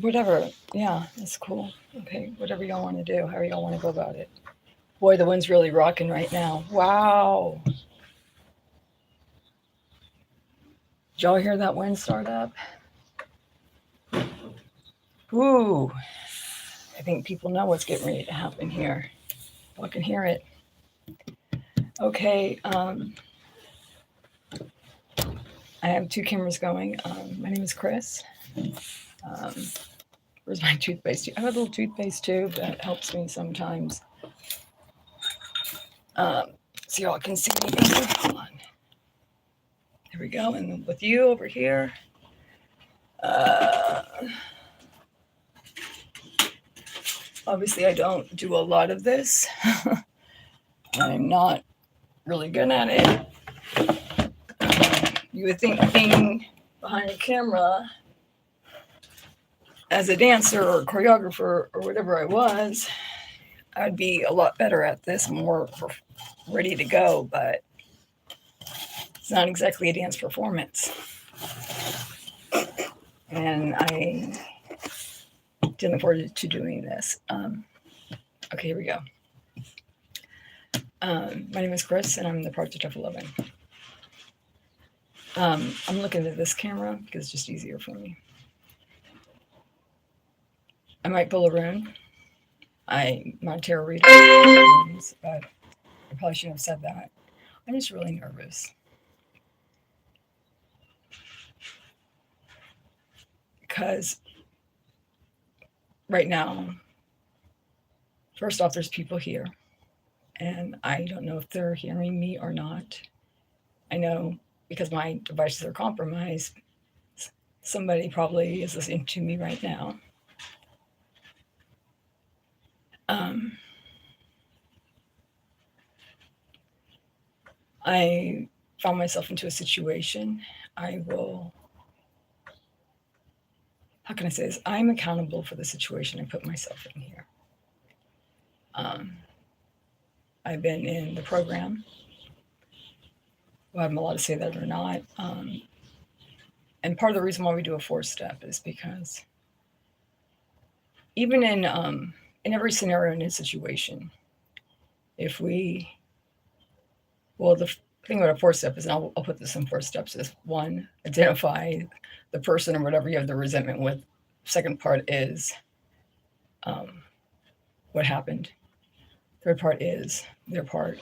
Whatever. Yeah, that's cool. Okay, whatever y'all want to do, however y'all want to go about it. Boy, the wind's really rocking right now. Wow. Did y'all hear that wind start up? Ooh, I think people know what's getting ready to happen here. I can hear it. Okay, I have two cameras going. My name is Chris. Um, where's my toothpaste? I have a little toothpaste tube that helps me sometimes. Um, so y'all can see me. Hold on. There we go. And with you over here, uh, obviously I don't do a lot of this. I'm not really good at it. You would think being behind a camera as a dancer or choreographer or whatever I was, I'd be a lot better at this, more ready to go, but it's not exactly a dance performance. And I didn't look forward to doing this. Okay, here we go. My name is Chris, and I'm the project of 11. I'm looking at this camera because it's just easier for me. I might pull a rune. I'm not a tarot reader, but I probably shouldn't have said that. I'm just really nervous because right now, first off, there's people here, and I don't know if they're hearing me or not. I know because my devices are compromised, somebody probably is listening to me right now. Um, I found myself into a situation. I will, how can I say this? I'm accountable for the situation I put myself in here. Um, I've been in the program, whether I'm allowed to say that or not. And part of the reason why we do a 4-step is because even in every scenario in a situation, if we, well, the thing about a 4-step is, and I'll put this in 4 steps, is one, identify the person or whatever you have the resentment with. Second part is um, what happened. Third part is their part.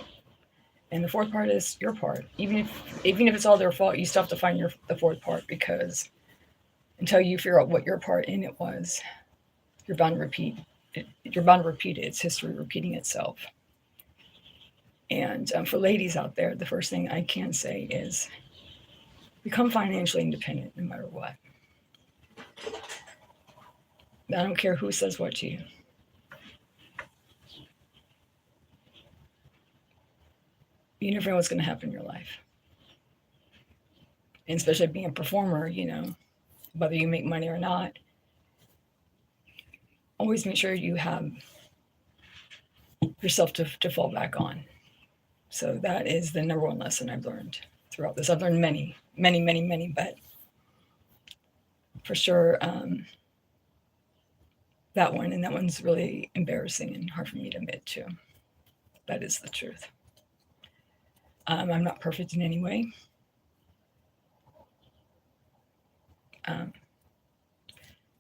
And the fourth part is your part. Even if it's all their fault, you still have to find the fourth part, because until you figure out what your part in it was, you're bound to repeat it. You're bound to repeat it. It's history repeating itself. And for ladies out there, the first thing I can say is become financially independent no matter what. I don't care who says what to you. You never know what's going to happen in your life. And especially being a performer, whether you make money or not, always make sure you have yourself to fall back on. So that is the number one lesson I've learned throughout this. I've learned many, many, many, many, but for sure, that one, and that one's really embarrassing and hard for me to admit to. That is the truth. I'm not perfect in any way. To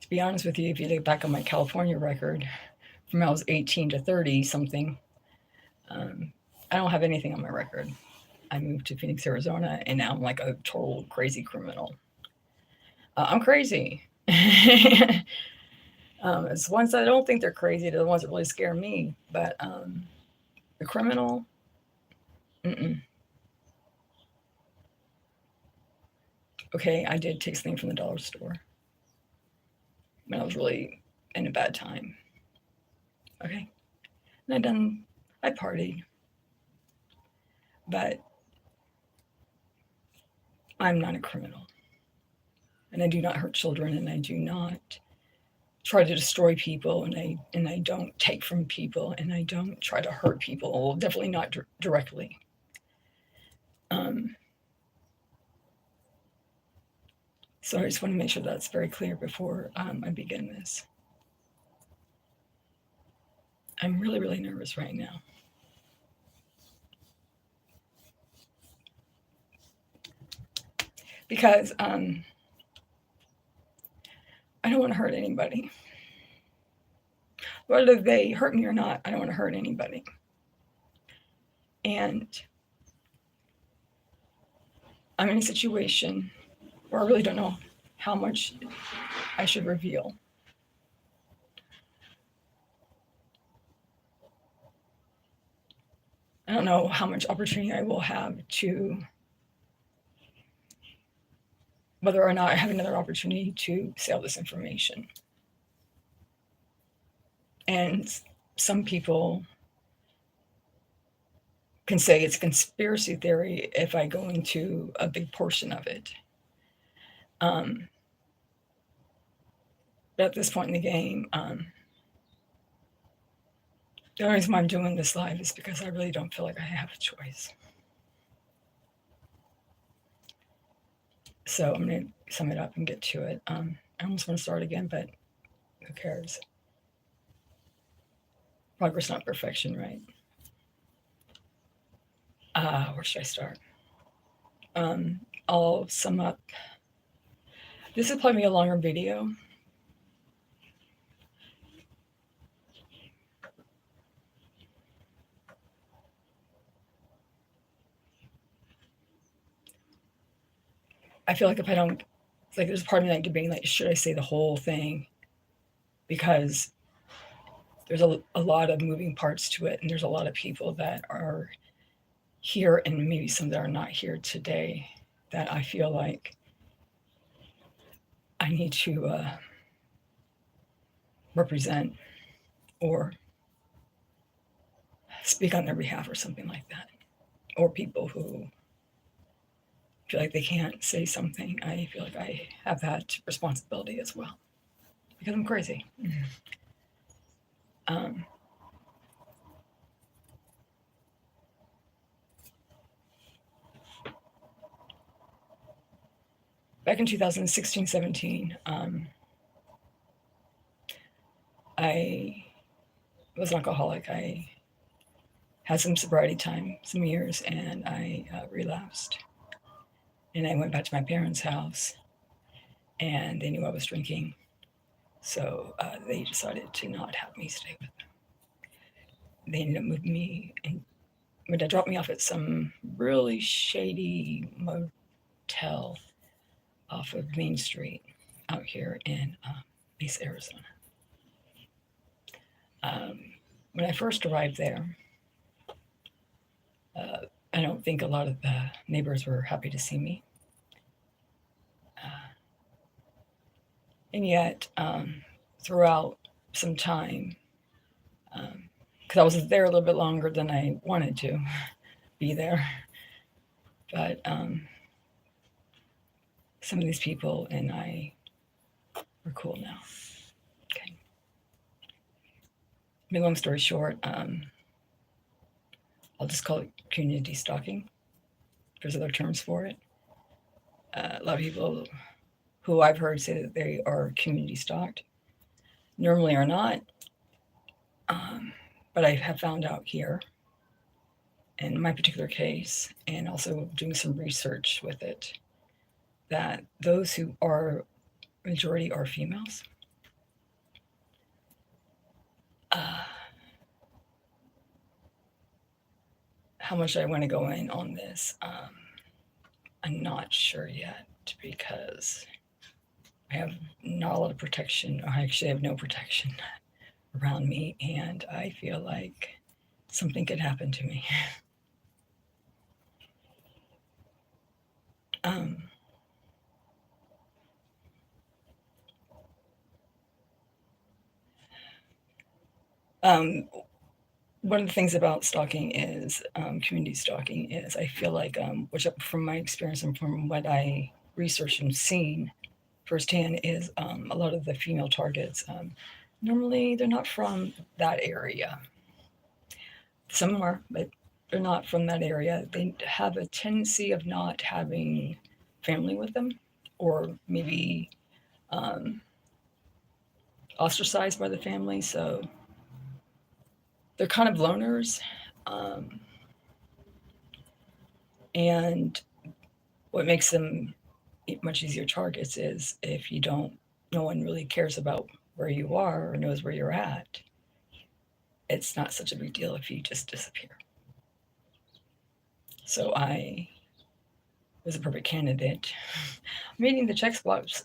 be honest with you, if you look back on my California record from when I was 18 to 30 something, I don't have anything on my record. I moved to Phoenix, Arizona, and now I'm like a total crazy criminal. I'm crazy. It's ones that I don't think they're crazy. They're the ones that really scare me. But the criminal, mm-mm. Okay, I did take something from the dollar store when I was really in a bad time. Okay, and I partied, but I'm not a criminal, and I do not hurt children, and I do not try to destroy people, and I don't take from people, and I don't try to hurt people. Well, definitely not directly. So I just want to make sure that's very clear before I begin this. I'm really, really nervous right now. Because I don't want to hurt anybody. Whether they hurt me or not, I don't want to hurt anybody. And I'm in a situation where I really don't know how much I should reveal. I don't know how much opportunity I will have to, whether or not I have another opportunity to say all this information. And some people can say it's conspiracy theory if I go into a big portion of it. But at this point in the game, the only reason why I'm doing this live is because I really don't feel like I have a choice. So I'm going to sum it up and get to it. I almost want to start again, but who cares? Progress, not perfection, right? Where should I start? I'll sum up. This is probably a longer video. I feel like if I don't, it's like there's part of me like debating, like, should I say the whole thing? Because there's a lot of moving parts to it, and there's a lot of people that are here and maybe some that are not here today that I feel like I need to represent or speak on their behalf or something like that. Or people who feel like they can't say something. I feel like I have that responsibility as well because I'm crazy. Back in 2016-17, I was an alcoholic. I had some sobriety time, some years, and I relapsed. And I went back to my parents' house, and they knew I was drinking. So they decided to not have me stay with them. They ended up moving me, and my dad dropped me off at some really shady motel off of Main Street out here in Mesa, Arizona. When I first arrived there, I don't think a lot of the neighbors were happy to see me. And yet, throughout some time, because I was there a little bit longer than I wanted to be there, but some of these people and I are cool now. Okay. I mean, long story short, I'll just call it community stalking. There's other terms for it. A lot of people who I've heard say that they are community stalked normally are not. But I have found out here in my particular case, and also doing some research with it, that those who are majority are females. How much I want to go in on this, I'm not sure yet because I have not a lot of protection, or I actually have no protection around me, and I feel like something could happen to me. One of the things about stalking is community stalking is I feel like, which from my experience and from what I researched and seen firsthand, is a lot of the female targets, normally they're not from that area. Some are, but they're not from that area. They have a tendency of not having family with them, or maybe um, ostracized by the family. So they're kind of loners. Um, and what makes them much easier targets is if you don't, no one really cares about where you are or knows where you're at. It's not such a big deal if you just disappear. So I was a perfect candidate. Meeting the checkbox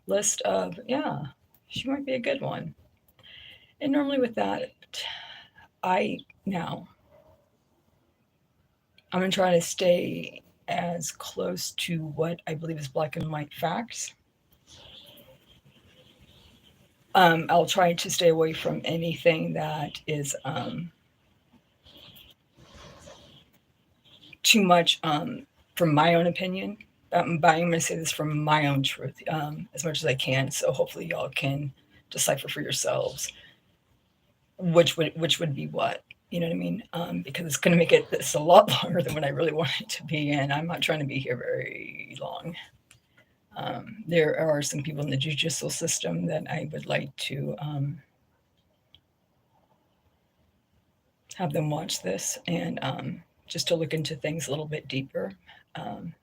list of, yeah, she might be a good one. And normally with that, I now I'm gonna try to stay as close to what I believe is black and white facts. I'll try to stay away from anything that is too much from my own opinion. But I'm going to say this from my own truth as much as I can. So hopefully y'all can decipher for yourselves which would be what. You know what I mean? Because it's going to make it this a lot longer than what I really want it to be, and I'm not trying to be here very long. There are some people in the judicial system that I would like to have them watch this and just to look into things a little bit deeper. Um,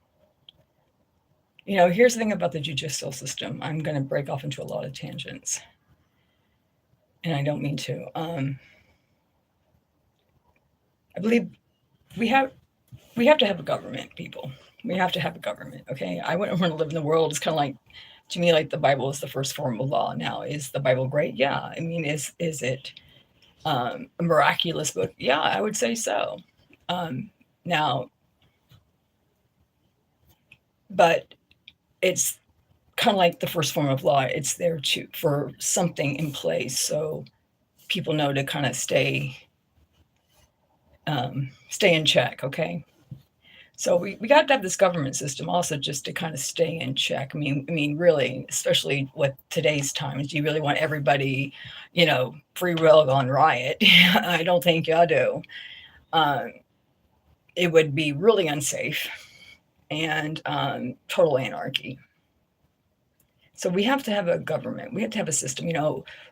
Here's the thing about the judicial system. I'm going to break off into a lot of tangents, and I don't mean to. I believe we have we have to have a government, people. We have to have a government. Okay, I wouldn't want to live in the world. It's kind of like, to me, like the Bible is the first form of law. Now, is the Bible great? Yeah. I mean, is it a miraculous book? Yeah, I would say so. Now, but it's kind of like the first form of law. It's there to for something in place, so people know to kind of stay in check. Okay, so we got to have this government system also just to kind of stay in check. I mean, really, especially with today's times, do you really want everybody, free will on riot? I don't think y'all do. Um, it would be really unsafe and total anarchy. So we have to have a government. We have to have a system.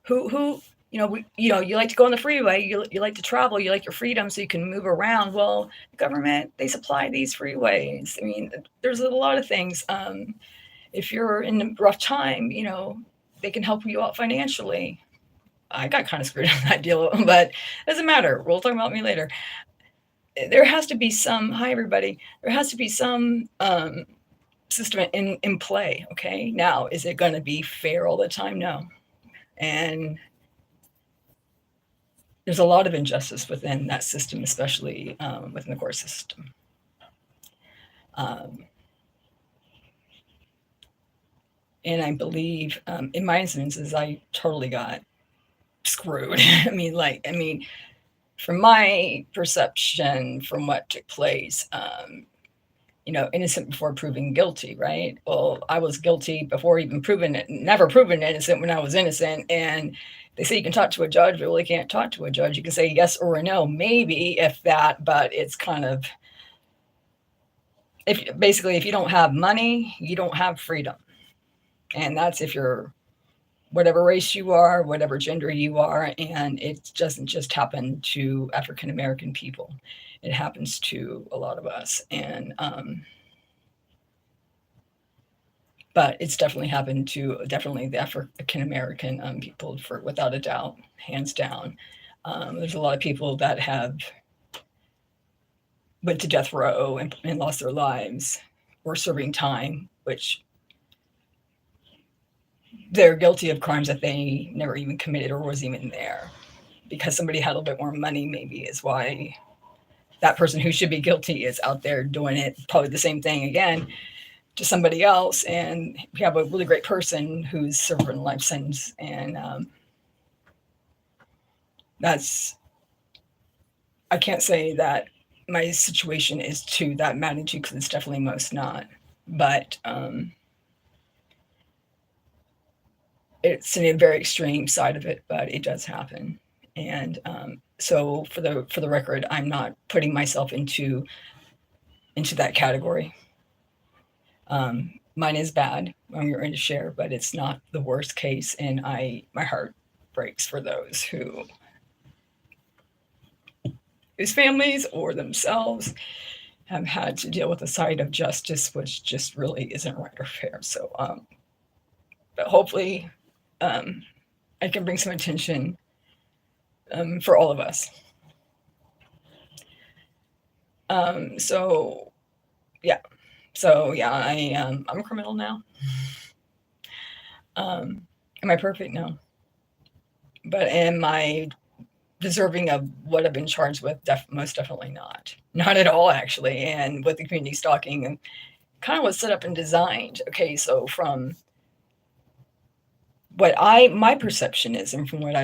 Who you like to go on the freeway. You like to travel. You like your freedom, so you can move around. Well, the government, they supply these freeways. I mean, there's a lot of things. If you're in a rough time, they can help you out financially. I got kind of screwed on that deal, but it doesn't matter. We'll talk about me later. There has to be some. Hi, everybody. There has to be some system in play. Okay, now is it going to be fair all the time? No. And there's a lot of injustice within that system, especially within the court system. And I believe in my instances, I totally got screwed. I mean, from my perception, from what took place, innocent before proven guilty, right? Well, I was guilty before even proven it, never proven innocent when I was innocent. And they say you can talk to a judge, but really can't talk to a judge. You can say yes or no, maybe, if that, but it's kind of, if you don't have money, you don't have freedom. And that's if you're whatever race you are, whatever gender you are. And it doesn't just happen to African American people. It happens to a lot of us. And but it's definitely happened to the African American people, for without a doubt, hands down. There's a lot of people that have went to death row and lost their lives or serving time, which they're guilty of crimes that they never even committed or was even there. Because somebody had a little bit more money, maybe, is why that person who should be guilty is out there doing it, probably the same thing again, to somebody else. And we have a really great person who's serving a life sentence. And I can't say that my situation is to that magnitude, because it's definitely most not. But it's in a very extreme side of it, but it does happen. And so for the record, I'm not putting myself into that category. Mine is bad. I'm going to share, but it's not the worst case, and my heart breaks for those whose families or themselves have had to deal with the side of justice, which just really isn't right or fair. So, but hopefully, I can bring some attention for all of us. So yeah, I'm a criminal now. Am I perfect? No, but am I deserving of what I've been charged with? Most definitely not. Not at all, actually. And with the community stalking, and kind of was set up and designed. Okay, so from what my perception is, and from what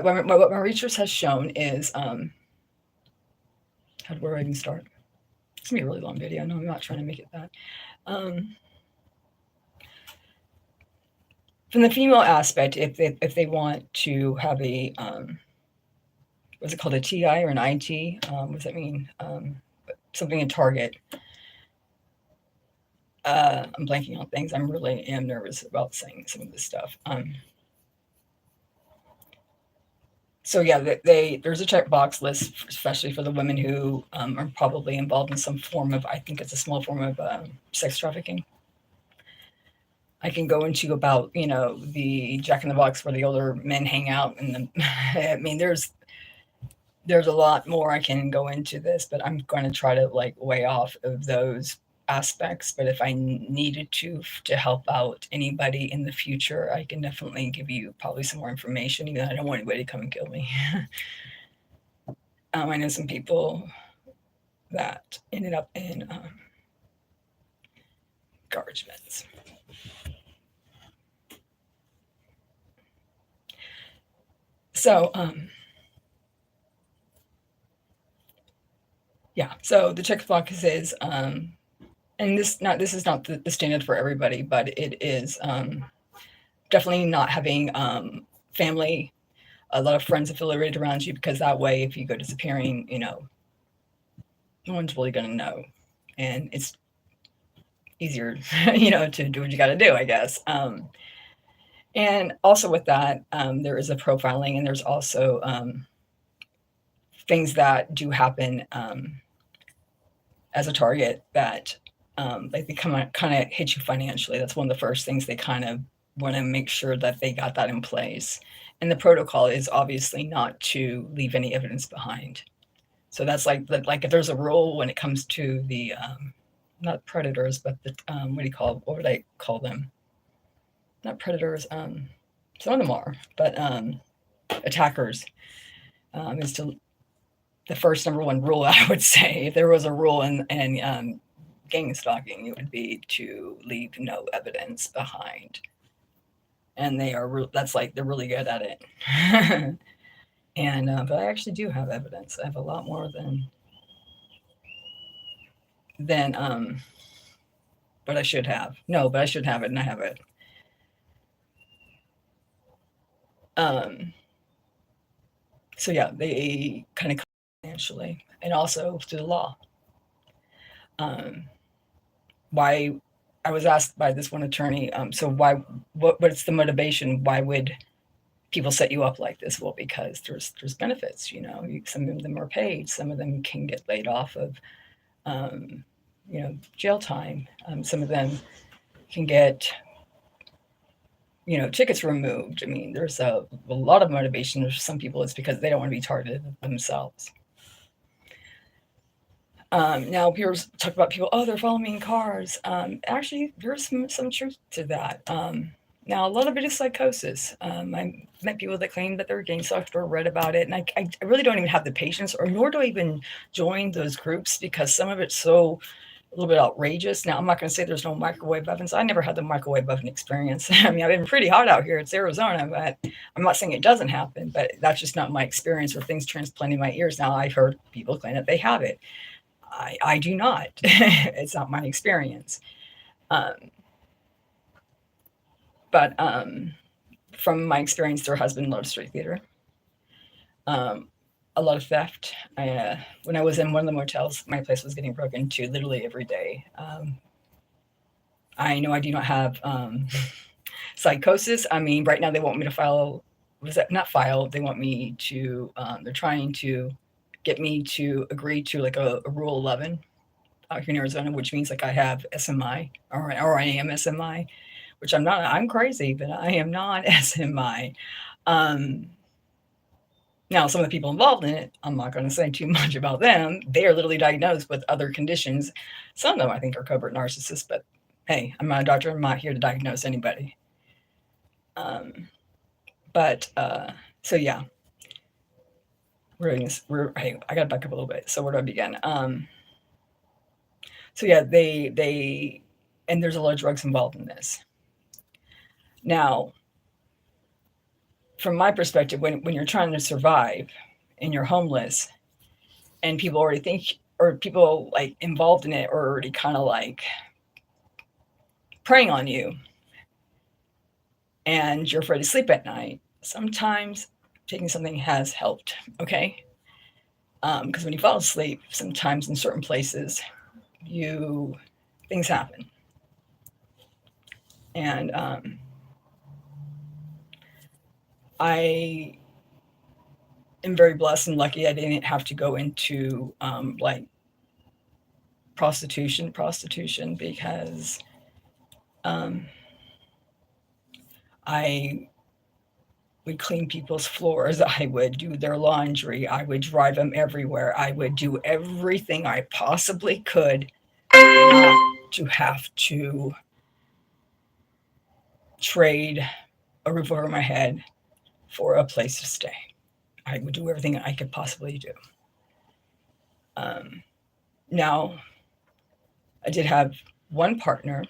my research has shown is, where do I even start? It's gonna be a really long video. No, I'm not trying to make it that. From the female aspect, if they want to have a what's it called, a TI or an IT? What does that mean? Something in Target. I'm blanking on things. I'm really am nervous about saying some of this stuff. So yeah, there's a checkbox list, especially for the women who are probably involved in some form of, I think it's a small form of sex trafficking. I can go into about, the Jack in the Box where the older men hang out, and I mean, there's a lot more I can go into this, but I'm going to try to weigh off of those aspects. But if I needed to help out anybody in the future, I can definitely give you probably some more information, even though I don't want anybody to come and kill me. I know some people that ended up in garbage bins. So yeah, so the checkbox is and this is not the standard for everybody, but it is definitely not having family, a lot of friends affiliated around you, because that way, if you go disappearing, no one's really going to know, and it's easier, to do what you got to do, I guess. And also with that, there is a profiling, and there's also things that do happen as a target that they kind of hit you financially. That's one of the first things they kind of want to make sure that they got that in place. And the protocol is obviously not to leave any evidence behind. So that's like if there's a rule when it comes to the not predators, but the what would I call them? Not predators. Some of them are, but attackers is to the first number one rule. I would say, if there was a rule in gang stalking, it would be to leave no evidence behind. And they're really good at it. And but I actually do have evidence. I have a lot more than but I should have. No, but I should have it, and I have it. So yeah, they kind of financially, and also through the law. Why I was asked by this one attorney, so what's the motivation? Why would people set you up like this? Well, because there's benefits, some of them are paid, some of them can get laid off of jail time. Some of them can get tickets removed. I mean, there's a lot of motivation. For some people, it's because they don't want to be targeted themselves. Now, people talk about people, they're following me in cars. Actually, there's some truth to that. Now, a lot of it is psychosis. I met people that claim that they're gang stalked or read about it, and I really don't even have the patience, or nor do I even join those groups, because some of it's so a little bit outrageous. Now, I'm not going to say there's no microwave ovens. I never had the microwave oven experience. I mean, I've been pretty hot out here. It's Arizona, but I'm not saying it doesn't happen, but that's just not my experience, or things transplanting my ears. Now, I've heard people claim that they have it. I do not. It's not my experience. But from my experience, there has been a lot of street theater, a lot of theft. When I was in one of the motels, my place was getting broken into literally every day. I know I do not have psychosis. I mean, right now they want me to file, was that not file? They want me to, they're trying to get me to agree to like a Rule 11 out here in Arizona, which means like I have SMI or I am SMI, which I'm not. I'm crazy, but I am not SMI. Um, Now, some of the people involved in it, I'm not going to say too much about them. They are literally diagnosed with other conditions. Some of them, I think, are covert narcissists, but hey, I'm not a doctor. I'm not here to diagnose anybody. Um, but so yeah, hey, I got to back up a little bit. So where do I begin? So yeah, and there's a lot of drugs involved in this. Now, from my perspective, when you're trying to survive and you're homeless, and people already think, or people like involved in it, are already kind of like preying on you, and you're afraid to sleep at night, sometimes taking something has helped. Okay, because when you fall asleep, sometimes in certain places, things happen, and I am very blessed and lucky I didn't have to go into like prostitution because um, I would clean people's floors. I would do their laundry. I would drive them everywhere. I would do everything I possibly could not to have to trade a roof over my head for a place to stay. I would do everything I could possibly do. Now, I did have one partner,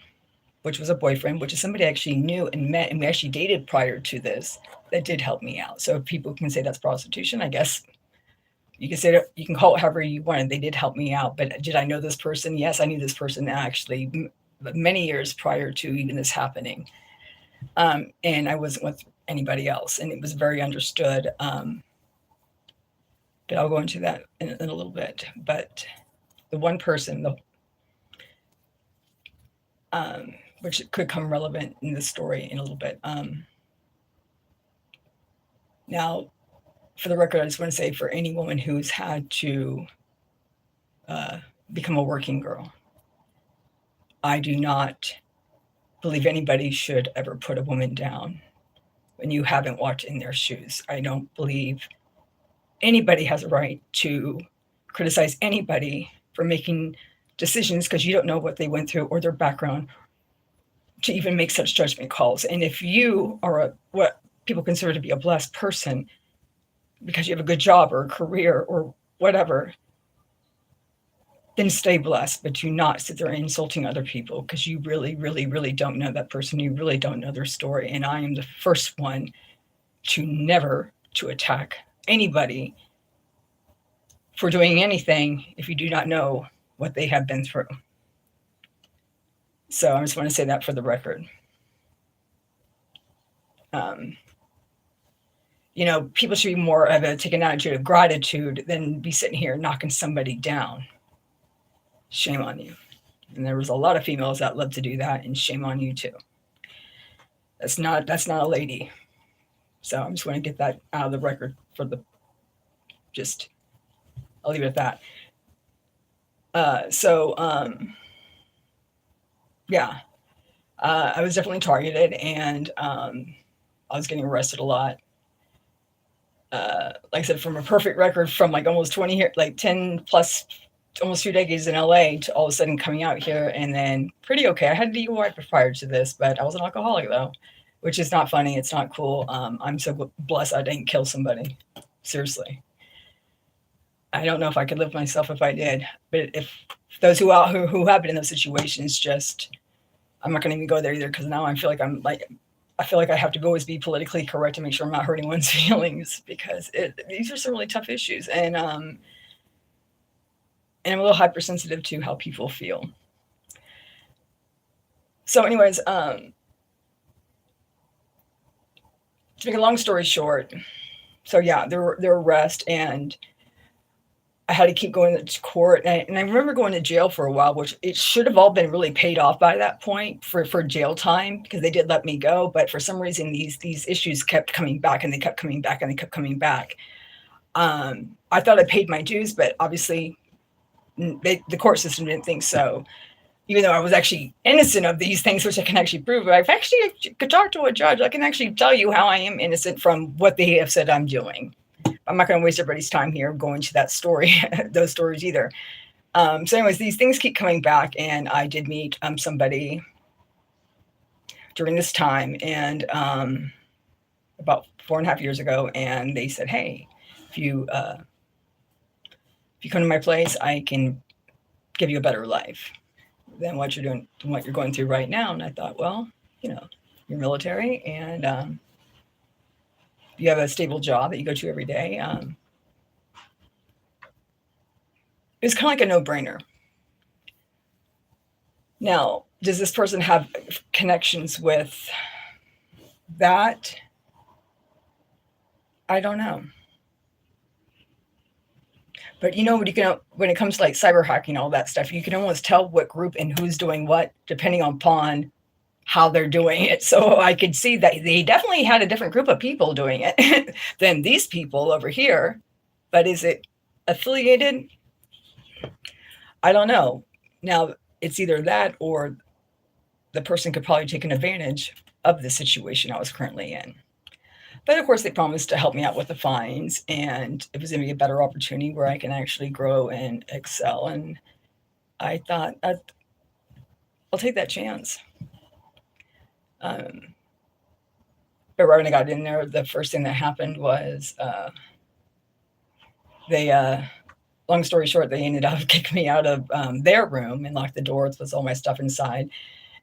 which was a boyfriend, which is somebody I actually knew and met, and we actually dated prior to this. That did help me out. So people can say that's prostitution, I guess. You can say that, you can call it however you want. They did help me out, but did I know this person? Yes, I knew this person actually many years prior to even this happening, and I wasn't with anybody else, and it was very understood. But I'll go into that in a little bit. But the one person, which could come relevant in this story in a little bit. Now, for the record, I just want to say for any woman who's had to become a working girl, I do not believe anybody should ever put a woman down when you haven't walked in their shoes. I don't believe anybody has a right to criticize anybody for making decisions because you don't know what they went through or their background to even make such judgment calls. And if you are what people consider to be a blessed person because you have a good job or a career or whatever, then stay blessed, but do not sit there insulting other people because you really, really, really don't know that person. You really don't know their story. And I am the first one to never to attack anybody for doing anything if you do not know what they have been through. So I just want to say that for the record. People should be more of take an attitude of gratitude than be sitting here knocking somebody down. Shame on you. And there was a lot of females that love to do that, and shame on you too. That's not a lady. So I'm just going to get that out of the record I'll leave it at that. Yeah, I was definitely targeted, and I was getting arrested a lot. Like I said, from a perfect record from like almost 20 years, like 10 plus, almost 2 decades in LA to all of a sudden coming out here, and then pretty okay. I had DUI prior to this, but I was an alcoholic though, which is not funny. It's not cool. I'm so blessed I didn't kill somebody. Seriously. I don't know if I could live myself if I did, but if those who have been in those situations, I'm not going to even go there either because now I feel like I have to always be politically correct to make sure I'm not hurting one's feelings because these are some really tough issues, and I'm a little hypersensitive to how people feel. So, anyways, to make a long story short, so yeah, their arrest, and I had to keep going to court. And I remember going to jail for a while, which it should have all been really paid off by that point for jail time, because they did let me go. But for some reason, these issues kept coming back, and they kept coming back, and they kept coming back. I thought I paid my dues, but obviously the court system didn't think so. Even though I was actually innocent of these things, which I can actually prove. I've actually could talk to a judge. I can actually tell you how I am innocent from what they have said I'm doing. I'm not going to waste everybody's time here going to that story, those stories either. So anyways, these things keep coming back, and I did meet somebody during this time, and about 4.5 years ago, and they said, hey, if you come to my place, I can give you a better life than what you're doing, than what you're going through right now. And I thought, well, you're military, and you have a stable job that you go to every day. It was kind of like a no-brainer. Now, does this person have connections with that? I don't know. But when it comes to like cyber hacking, all that stuff, you can almost tell what group and who's doing what depending upon how they're doing it. So I could see that they definitely had a different group of people doing it than these people over here. But is it affiliated? I don't know. Now, it's either that, or the person could probably take an advantage of the situation I was currently in. But of course, they promised to help me out with the fines, and it was going to be a better opportunity where I can actually grow and excel. And I thought, I'll take that chance. But right when I got in there, the first thing that happened was long story short, they ended up kicking me out of their room and locked the doors with all my stuff inside.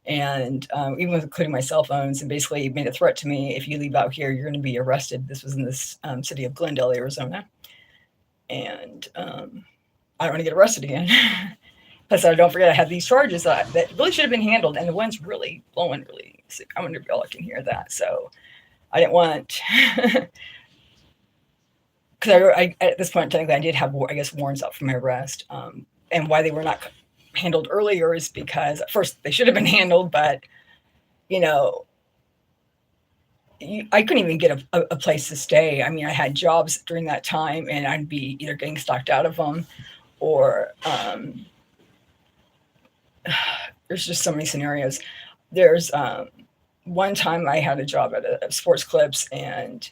And even including my cell phones, and basically made a threat to me: if you leave out here, you're going to be arrested. This was in this city of Glendale, Arizona. And I don't want to get arrested again. Plus, I don't forget I had these charges that really should have been handled, and the wind's really blowing really sick. I wonder if y'all can hear that. So I didn't want, because I at this point technically I did have, I guess, warrants out for my arrest. And why they were not handled earlier is because at first they should have been handled, but I couldn't even get a place to stay. I mean, I had jobs during that time, and I'd be either getting stocked out of them, or there's just so many scenarios. There's one time I had a job at a Sports Clips, and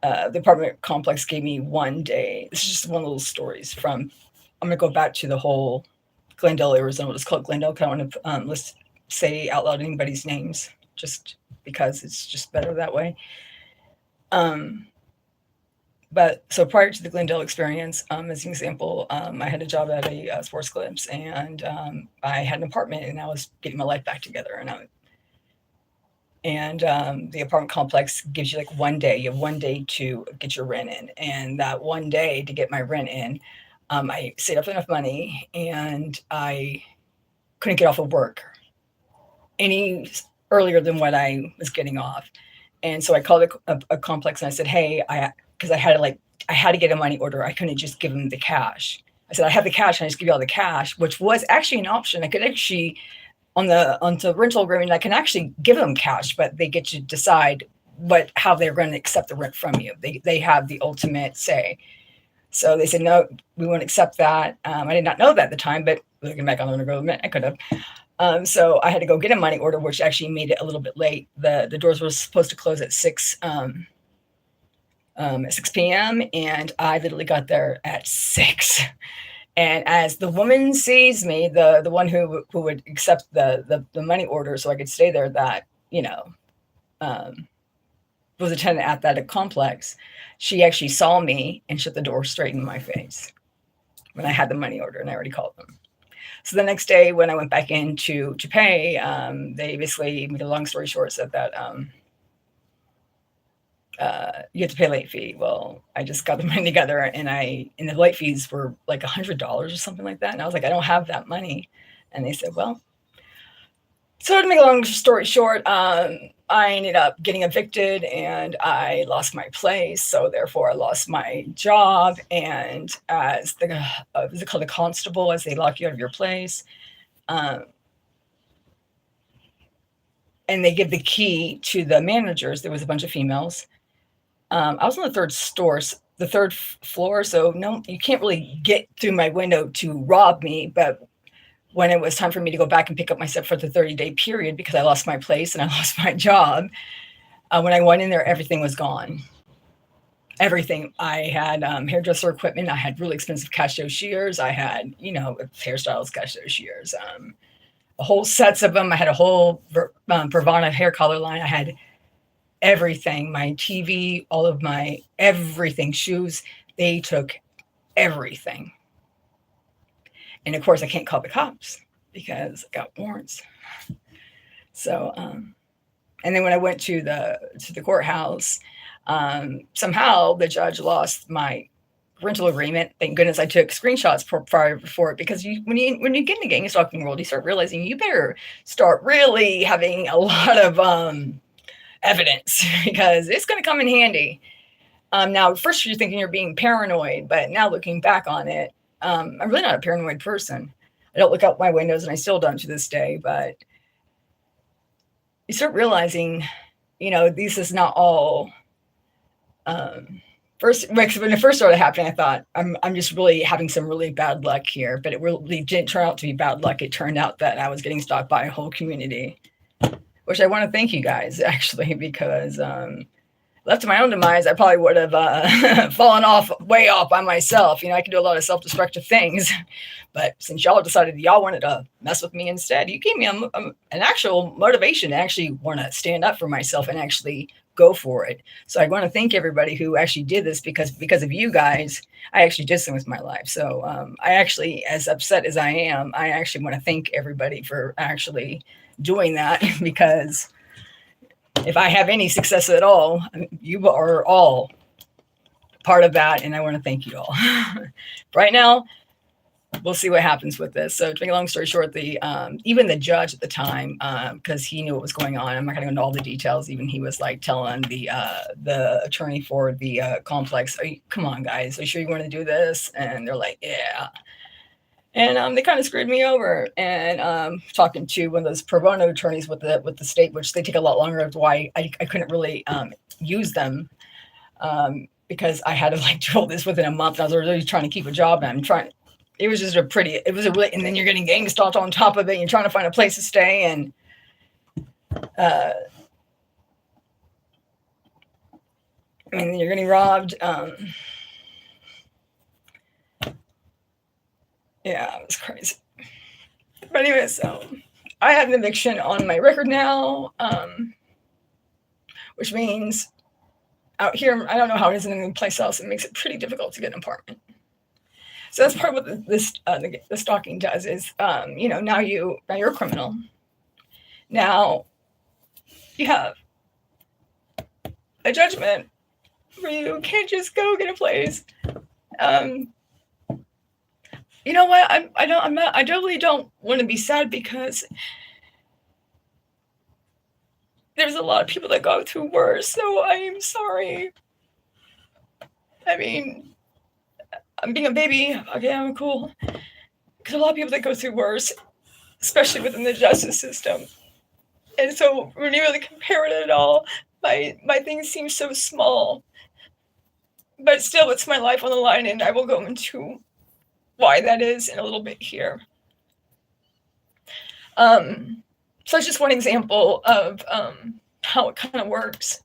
the apartment complex gave me one day. This is just one of those stories from, I'm going to go back to the whole Glendale, Arizona. Let's call it Glendale. I don't want to say out loud anybody's names, just because it's just better that way. But so prior to the Glendale experience, as an example, I had a job at a Sports Clips, and I had an apartment, and I was getting my life back together. And the apartment complex gives you like one day. You have one day to get your rent in, and that one day to get my rent in, I saved up enough money, and I couldn't get off of work any earlier than what I was getting off. And so I called a complex, and I said, hey, because I had to get a money order. I couldn't just give them the cash. I said, I have the cash, and I just give you all the cash, which was actually an option. I could actually, on the rental agreement, I can actually give them cash, but they get to decide how they're going to accept the rent from you. They have the ultimate say. So they said, no, we won't accept that. I did not know that at the time, but looking back on the agreement, I could have. So I had to go get a money order, which actually made it a little bit late. The doors were supposed to close at 6 p.m. and I literally got there at 6. And as the woman sees me, the one who would accept the money order so I could stay there, that was a tenant at that complex, she actually saw me and shut the door straight in my face when I had the money order, and I already called them. So the next day when I went back in to pay, they basically, made a long story short, said that you have to pay a late fee. Well, I just got the money together, and the late fees were like $100 or something like that. And I was like, I don't have that money. And they said, well, so to make a long story short, I I ended up getting evicted and I lost my place. So therefore I lost my job. And as the, is it called a constable, as they lock you out of your place. And they give the key to the managers. There was a bunch of females. I was on the third floor. So no, you can't really get through my window to rob me. But when it was time for me to go back and pick up my stuff for the 30-day period, because I lost my place and I lost my job, when I went in there, everything was gone. Everything. I had hairdresser equipment. I had really expensive Casio shears. I had, hairstyles, Casio shears, whole sets of them. I had a whole Bravana hair color line. I had everything, my TV, all of my everything, shoes. They took everything. And of course, I can't call the cops because I got warrants. So, and then when I went to the courthouse, somehow the judge lost my rental agreement. Thank goodness I took screenshots prior for it, because when you get in the gang stalking world, you start realizing you better start really having a lot of evidence, because it's going to come in handy. Now, first you're thinking you're being paranoid, but now looking back on it, I'm really not a paranoid person. I don't look out my windows, and I still don't to this day, but you start realizing, this is not all. First, when it first started happening, I thought I'm just really having some really bad luck here, but it really didn't turn out to be bad luck. It turned out that I was getting stalked by a whole community, which I want to thank you guys, actually, because left to my own demise, I probably would have fallen way off by myself. I can do a lot of self-destructive things, but since y'all decided y'all wanted to mess with me instead, you gave me an actual motivation to actually want to stand up for myself and actually go for it. So I want to thank everybody who actually did this, because of you guys, I actually did something with my life. So I actually, as upset as I am, I actually want to thank everybody for actually doing that, because if I have any success at all, you are all part of that, and I want to thank you all. Right now, we'll see what happens with this. So to make a long story short, even the judge at the time, because he knew what was going on, I'm not going to go into all the details. Even he was like telling the attorney for the complex, come on, guys, are you sure you want to do this? And they're like, yeah. And they kind of screwed me over. And talking to one of those pro bono attorneys with the state, which they take a lot longer, of why I couldn't really use them, because I had to do all this within a month. I was really trying to keep a job, and I'm trying. It was just and then you're getting gang stalked on top of it, and you're trying to find a place to stay, and you're getting robbed. Yeah, it was crazy. But anyway, so I have an eviction on my record now, which means out here, I don't know how it is in any place else, it makes it pretty difficult to get an apartment. So that's part of what the stalking does is, now you're a criminal. Now you have a judgment where you can't just go get a place. You know what? I really don't want to be sad, because there's a lot of people that go through worse. So I am sorry. I'm being a baby. Okay, I'm cool. Because a lot of people that go through worse, especially within the justice system. And so when you really compare it at all, my things seem so small. But still, it's my life on the line, and I will go into why that is in a little bit here. So it's just one example of how it kind of works,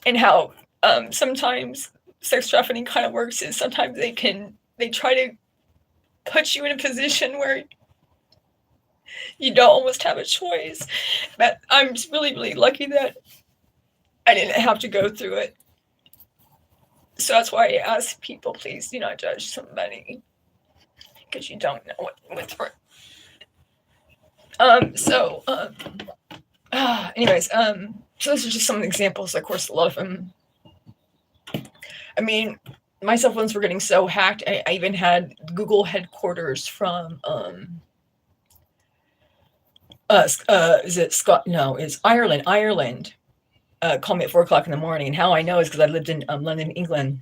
and how sometimes sex trafficking kind of works is sometimes they try to put you in a position where you don't almost have a choice. But I'm just really, really lucky that I didn't have to go through it. So that's why I ask people, please do not judge somebody, because you don't know what's right. Anyways, so those are just some examples. Of course, a lot of them. My cell phones were getting so hacked. I even had Google headquarters from Is it Scott? No, it's Ireland. Ireland called me at 4 o'clock in the morning. And how I know is because I lived in London, England.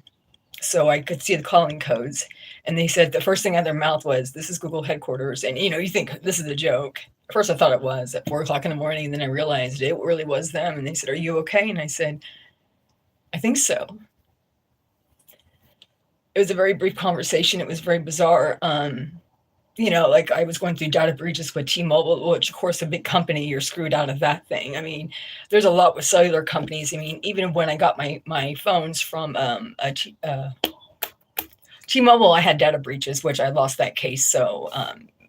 So I could see the calling codes. And they said the first thing out of their mouth was, "This is Google headquarters." And, you think this is a joke. At first I thought it was at 4 o'clock in the morning. And then I realized it really was them. And they said, "Are you okay?" And I said, "I think so." It was a very brief conversation. It was very bizarre. Like I was going through data breaches with T-Mobile, which of course a big company, you're screwed out of that thing. I mean, there's a lot with cellular companies. I mean, even when I got my phones from T-Mobile, I had data breaches, which I lost that case. So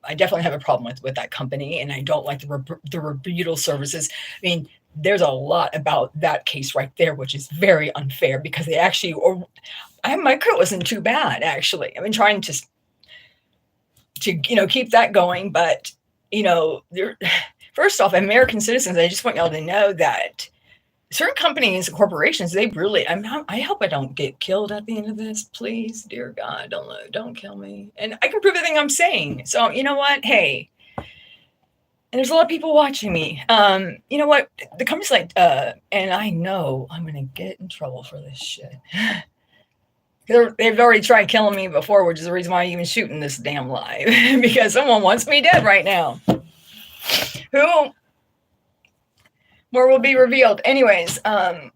I definitely have a problem with that company, and I don't like the rebuttal services. I mean, there's a lot about that case right there, which is very unfair because they actually, my credit wasn't too bad actually. I've been trying to keep that going, but first off, American citizens, I just want y'all to know that certain companies and corporations, they really, I hope I don't get killed at the end of this. Please, dear God, don't kill me. And I can prove everything I'm saying. So you know what? Hey, and there's a lot of people watching me. You know what? The company's like, and I know I'm going to get in trouble for this shit. They've already tried killing me before, which is the reason why I'm even shooting this damn live. Because someone wants me dead right now. Who? More will be revealed. Anyways, like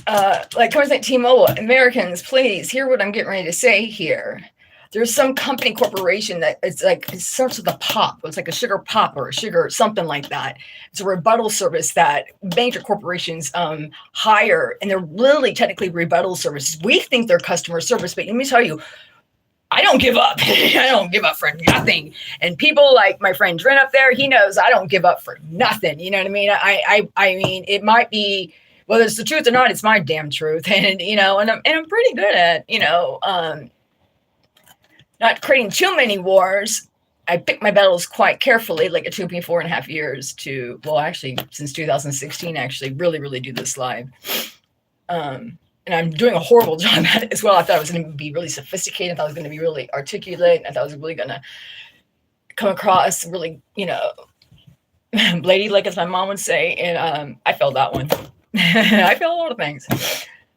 companies like T-Mobile, Americans, please hear what I'm getting ready to say here. There's some company corporation that it's like, it starts with a pop. It's like a sugar pop or a sugar, something like that. It's a rebuttal service that major corporations hire, and they're literally technically rebuttal services. We think they're customer service, but let me tell you, I don't give up. I don't give up for nothing. And people like my friend Dren up there, he knows I don't give up for nothing. You know what I mean? I mean, it might be, whether it's the truth or not, it's my damn truth. And, and I'm pretty good at, not creating too many wars. I pick my battles quite carefully. Like it took me 4.5 years to, well, actually since 2016, actually really do this live. And I'm doing a horrible job at it as well. I thought I was going to be really sophisticated. I thought I was going to be really articulate. I thought I was really going to come across really, ladylike, as my mom would say. And I failed that one. I failed a lot of things.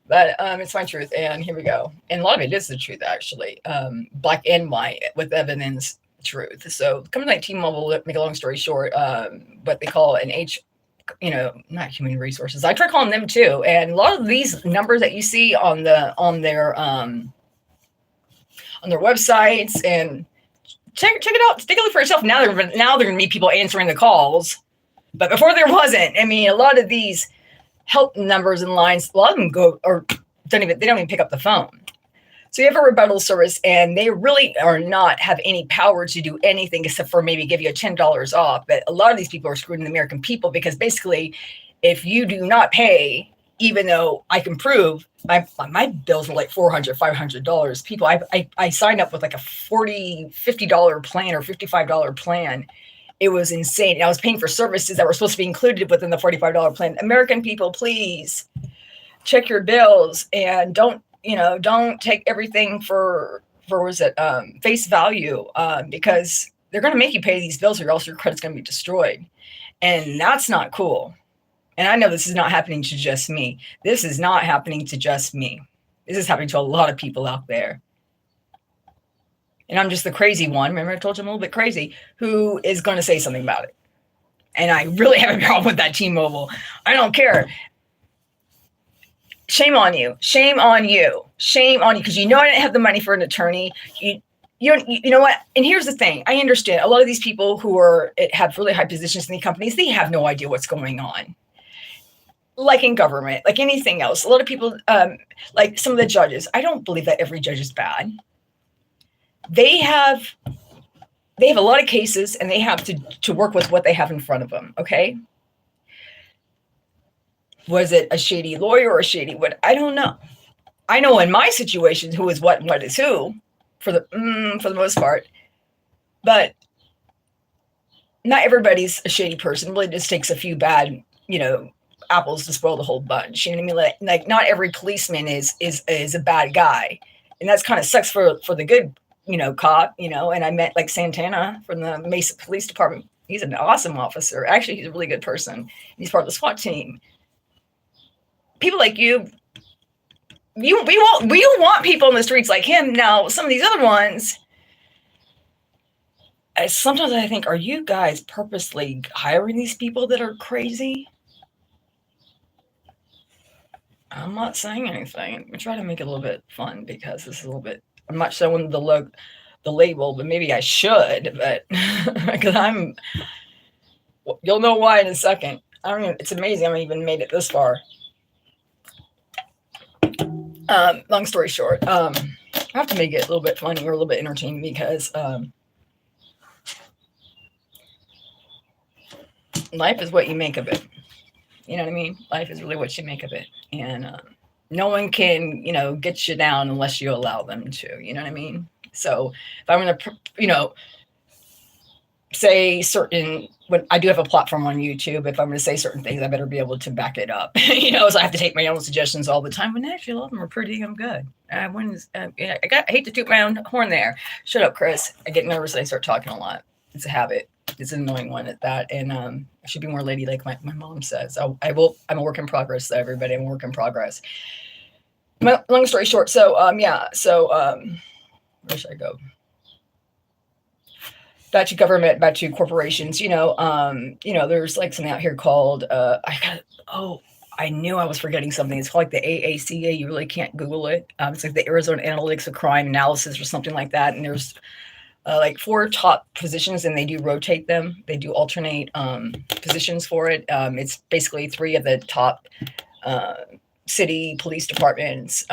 But it's my truth, and here we go. And a lot of it is the truth, actually. Black and white with evidence truth. So companies like T-Mobile, make a long story short, what they call an not human resources. I try calling them too. And a lot of these numbers that you see on their websites, and check it out, take a look for yourself. Now they're going to be people answering the calls, but before there wasn't. I mean, a lot of these help numbers and lines, a lot of them they don't even pick up the phone. So you have a rebuttal service, and they really are not have any power to do anything except for maybe give you a $10 off. But a lot of these people are screwing the American people, because basically, if you do not pay, even though I can prove my bills were like $400, $500. People, I signed up with like a $40, $50 plan or $55 plan. It was insane. And I was paying for services that were supposed to be included within the $45 plan. American people, please check your bills, and don't take everything for face value, because they're going to make you pay these bills, or else your credit's going to be destroyed. And that's not cool. And I know this is not happening to just me. This is not happening to just me. This is happening to a lot of people out there. And I'm just the crazy one. Remember, I told you I'm a little bit crazy, who is going to say something about it. And I really have a problem with that T-Mobile. I don't care. Shame on you. Shame on you. Shame on you. Because I didn't have the money for an attorney. You know what? And here's the thing. I understand a lot of these people who have really high positions in the companies, they have no idea what's going on. Like in government, like anything else. A lot of people, like some of the judges, I don't believe that every judge is bad. They have a lot of cases, and they have to work with what they have in front of them. Okay. Was it a shady lawyer or a shady what? I don't know. I know in my situation who is what and what is who, for the most part. But not everybody's a shady person. It really just takes a few bad, apples to spoil the whole bunch. You know what I mean? Like not every policeman is a bad guy, and that's kind of sucks for the good cop, and I met like Santana from the Mesa Police Department. He's an awesome officer. Actually, he's a really good person. He's part of the SWAT team. People like you, we want people in the streets like him. Now, some of these other ones, sometimes I think, are you guys purposely hiring these people that are crazy? I'm not saying anything. I try to make it a little bit fun because this is a little bit. I'm not showing the label, but maybe I should. But because you'll know why in a second. It's amazing I haven't even made it this far. Long story short, I have to make it a little bit funny or a little bit entertaining because life is what you make of it. You know what I mean? Life is really what you make of it. And no one can, get you down unless you allow them to. You know what I mean? So if I'm going to, say certain, when I do have a platform on YouTube, if I'm going to say certain things, I better be able to back it up. So I have to take my own suggestions all the time. When actually a lot of them are pretty damn good. I hate to toot my own horn there. Shut up, Chris. I get nervous and I start talking a lot. It's a habit. It's an annoying one at that. And I should be more lady like my mom says. I'm a work in progress, though, everybody. I'm a work in progress. Long story short, so where should I go? Back to government, back to corporations, there's like something out here called, I knew I was forgetting something. It's called like the AACA. You really can't Google it. It's like the Arizona Analytics of Crime Analysis or something like that. And there's like 4 top positions and they do rotate them. They do alternate positions for it. It's basically 3 of the top city police departments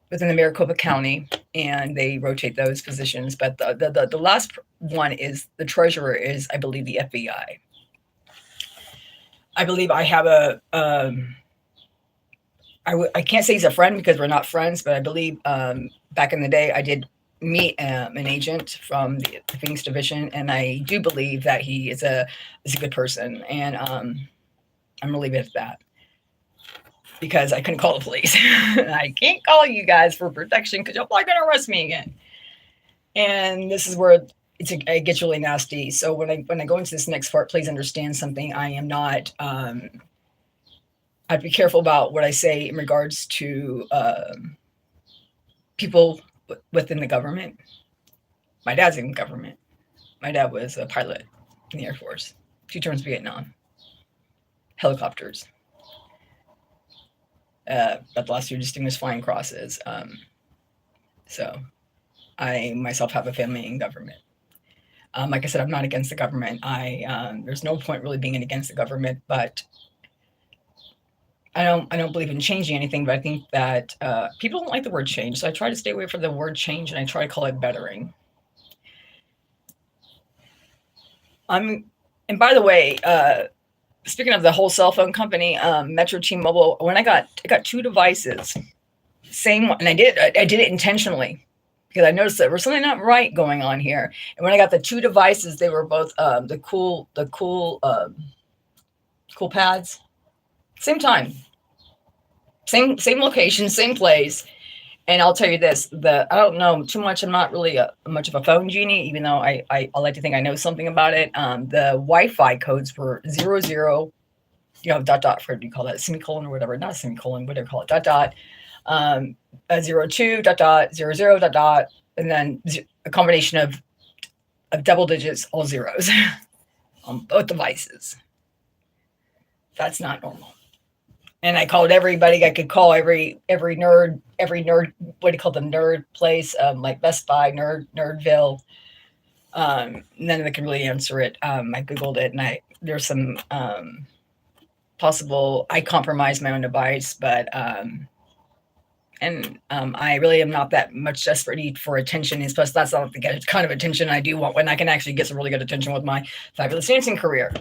within the Maricopa County, and they rotate those positions. But the last one is the treasurer is, I believe, the FBI. I believe I have I can't say he's a friend because we're not friends, but I believe back in the day I did meet an agent from the Phoenix Division, and I do believe that he is a good person, and I'm gonna leave it at that. Because I couldn't call the police. I can't call you guys for protection because you're probably going to arrest me again. And this is where it gets really nasty. So when I go into this next part, please understand something. I am not, I'd be careful about what I say in regards to people within the government. My dad's in government. My dad was a pilot in the Air Force, 2 terms Vietnam, helicopters. But the last year distinguished flying crosses. So I myself have a family in government. Like I said, I'm not against the government. There's no point really being against the government, but I don't believe in changing anything. But I think that people don't like the word change, so I try to stay away from the word change, and I try to call it bettering. And by the way, speaking of the whole cell phone company, Metro T-Mobile, when I got 2 devices, same one, and I did it intentionally because I noticed that there was something not right going on here. And when I got the 2 devices, they were both the cool pads, same time, same location, same place. And I'll tell you this, I don't know too much. I'm not really much of a phone genie, even though I like to think I know something about it. The Wi-Fi codes were 00, dot, what do you call that? Semicolon or whatever, not a semicolon, what do you call it? Dot, 02, dot, 00, dot, and then a combination of double digits, all zeros on both devices. That's not normal. And I called everybody I could call, every nerd, what do you call them, nerd place, like Best Buy, Nerdville. None of them could really answer it. I Googled it, and there's some possible, I compromised my own device, but I really am not that much desperate for attention. And plus, that's not the kind of attention I do want when I can actually get some really good attention with my fabulous dancing career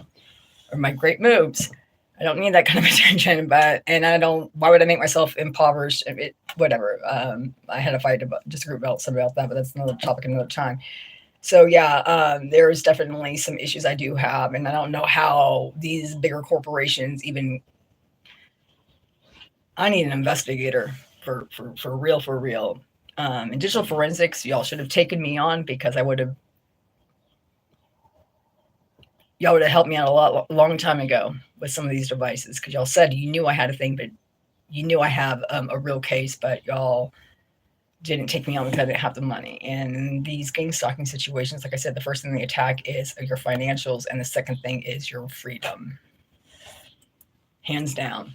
or my great moves. I don't need that kind of attention, why would I make myself impoverished? Whatever. I had a fight disagree about something about that, but that's another topic another time. So yeah, there's definitely some issues I do have, and I don't know how these bigger corporations I need an investigator for real. In digital forensics, y'all should have taken me on because y'all would have helped me out a long time ago with some of these devices, because y'all said you knew I had a thing, but you knew I have a real case, but y'all didn't take me on because I didn't have the money. And these gang stalking situations, like I said, the first thing they attack is your financials, and the second thing is your freedom. Hands down.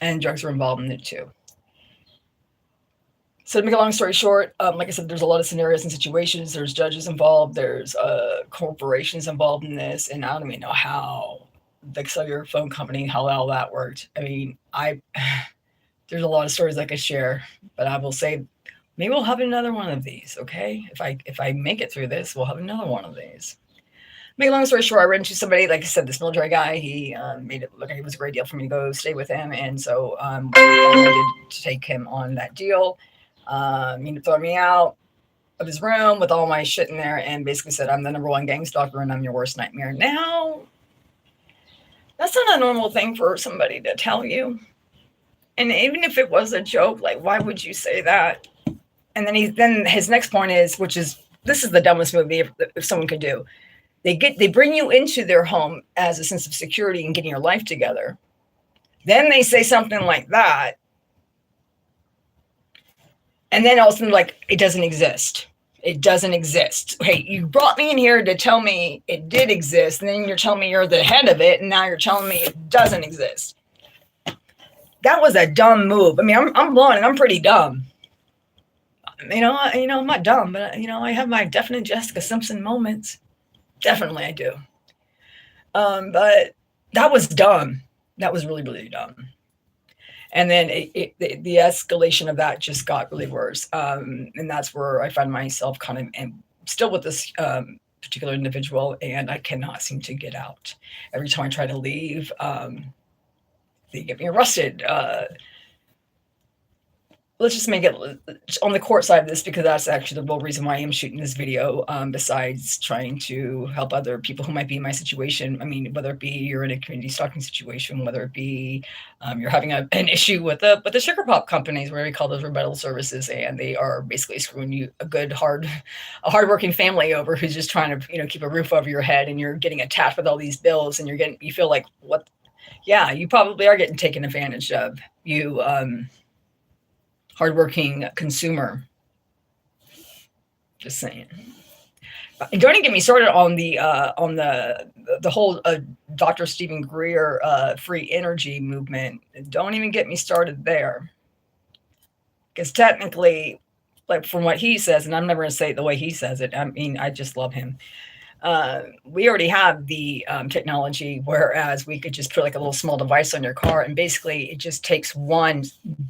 And drugs are involved in it too. So to make a long story short, like I said, there's a lot of scenarios and situations. There's judges involved. There's corporations involved in this. And I don't even know how the cellular phone company, how all that worked. I mean, there's a lot of stories I could share, but I will say maybe we'll have another one of these, okay? If I make it through this, we'll have another one of these. Make a long story short, I ran into somebody, like I said, this military guy. He made it look like it was a great deal for me to go stay with him, and so I did to take him on that deal. He ended up throwing me out of his room with all my shit in there, and basically said, "I'm the #1 gang stalker, and I'm your worst nightmare." Now, that's not a normal thing for somebody to tell you. And even if it was a joke, like, why would you say that? And then his next point is, this is the dumbest movie if someone could do. They bring you into their home as a sense of security and getting your life together. Then they say something like that. And then all of a sudden, like, it doesn't exist. It doesn't exist. Hey, you brought me in here to tell me it did exist. And then you're telling me you're the head of it. And now you're telling me it doesn't exist. That was a dumb move. I mean, I'm blonde and I'm pretty dumb. I'm not dumb, but I have my definite Jessica Simpson moments. Definitely I do. But that was dumb. That was really, really dumb. And then the escalation of that just got really worse. And that's where I find myself kind of and still with this particular individual, and I cannot seem to get out. Every time I try to leave, they get me arrested. Let's just make it on the court side of this, because that's actually the real reason why I am shooting this video, besides trying to help other people who might be in my situation. I mean, whether it be you're in a community stalking situation, whether it be you're having an issue with the sugar pop companies, where we call those rebuttal services, and they are basically screwing you, a hardworking family over who's just trying to keep a roof over your head, and you're getting attacked with all these bills, and you feel like, what? Yeah, you probably are getting taken advantage of. You hardworking consumer. Just saying. And don't even get me started on the whole Dr. Stephen Greer free energy movement. Don't even get me started there, because technically, like, from what he says, and I'm never going to say it the way he says it. I mean, I just love him. We already have the technology, whereas we could just put like a little small device on your car, and basically it just takes one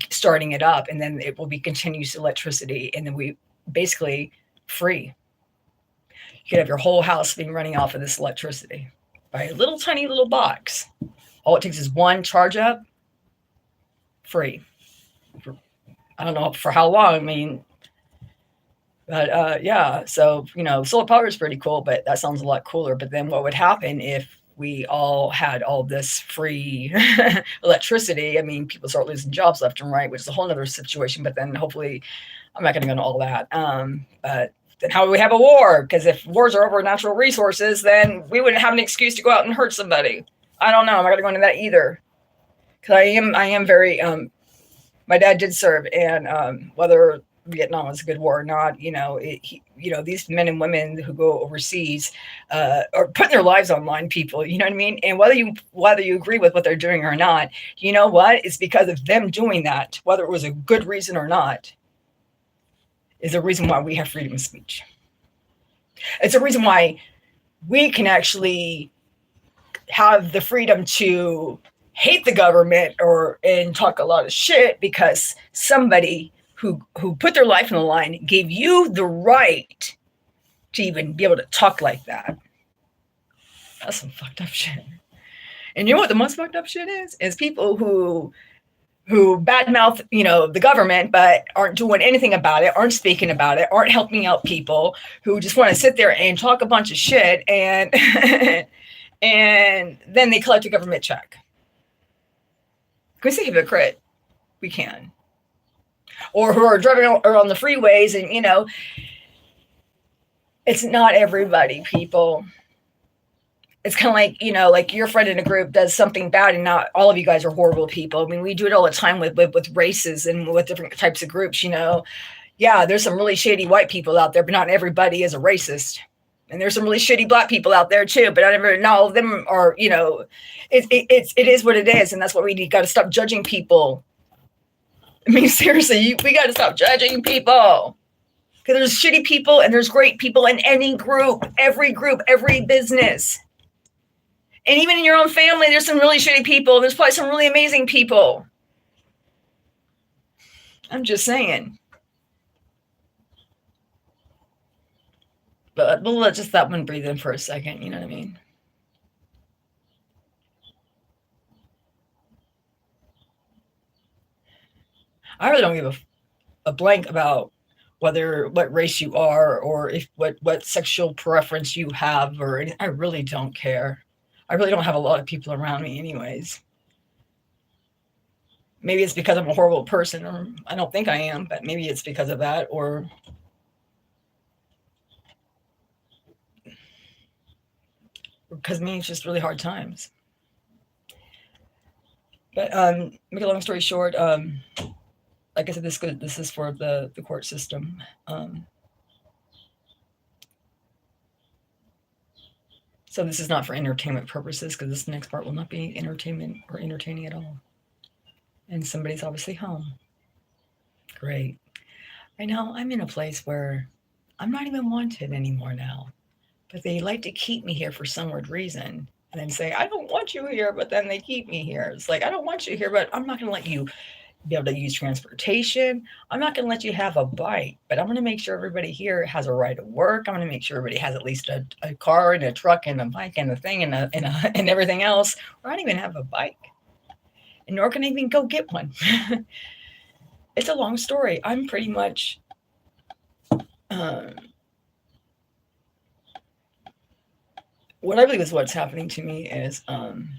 starting it up, and then it will be continuous electricity, and then we basically free. You could have your whole house being running off of this electricity by a little tiny little box. All it takes is one charge up, free. I don't know for how long. I mean, but yeah, so solar power is pretty cool, but that sounds a lot cooler. But then what would happen if we all had all this free electricity? I mean, people start losing jobs left and right, which is a whole other situation. But then hopefully, I'm not going to go into all that. But then how do we have a war? Because if wars are over natural resources, then we wouldn't have an excuse to go out and hurt somebody. I don't know. I'm not going to go into that either, because I am very. My dad did serve, and whether Vietnam was a good war or not, these men and women who go overseas are putting their lives on line, people, you know what I mean? And whether you agree with what they're doing or not, you know what? It's because of them doing that, whether it was a good reason or not, is a reason why we have freedom of speech. It's a reason why we can actually have the freedom to hate the government and talk a lot of shit, because somebody who put their life on the line gave you the right to even be able to talk like that. That's some fucked up shit. And you know what the most fucked up shit is? Is people who badmouth, the government, but aren't doing anything about it, aren't speaking about it, aren't helping out people, who just want to sit there and talk a bunch of shit, and and then they collect a government check. Can we say hypocrite? We can. or who are driving on the freeways, and it's not everybody, people. It's kind of like, like your friend in a group does something bad, and not all of you guys are horrible people. I mean, we do it all the time with races and with different types of groups. Yeah, there's some really shady white people out there, but not everybody is a racist. And there's some really shitty black people out there too, but not all of them are. It is what it is, and that's what we got to stop judging people. I mean, seriously, we got to stop judging people. Because there's shitty people and there's great people in any group, every business. And even in your own family, there's some really shitty people. There's probably some really amazing people. I'm just saying. But we'll let just that one breathe in for a second, you know what I mean? I really don't give a blank about what race you are, or what sexual preference you have, or I really don't care. I really don't have a lot of people around me anyways. Maybe it's because I'm a horrible person, or I don't think I am, but maybe it's because of that, or because me, it's just really hard times. But make a long story short, like I said, this is for the court system. So this is not for entertainment purposes, because this next part will not be entertainment or entertaining at all. And somebody's obviously home. Great. Right now, I'm in a place where I'm not even wanted anymore now. But they like to keep me here for some weird reason. And then say, I don't want you here, but then they keep me here. It's like, I don't want you here, but I'm not going to let you be able to use transportation. I'm not going to let you have a bike, but I'm going to make sure everybody here has a ride to work. I'm going to make sure everybody has at least a car and a truck and a bike and a thing and everything else. Or I don't even have a bike. And nor can I even go get one. It's a long story. I'm pretty much what I believe is what's happening to me is been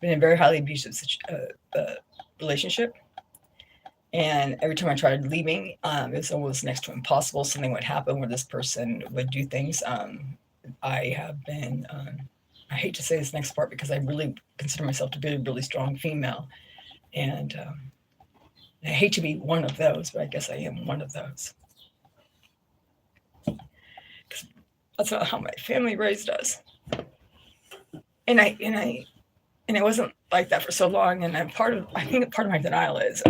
in a very highly abusive relationship. And every time I tried leaving, it was almost next to impossible. Something would happen where this person would do things. I have been, I hate to say this next part because I really consider myself to be a really strong female. And I hate to be one of those, but I guess I am one of those. That's not how my family raised us. And it wasn't like that for so long. And I think part of my denial is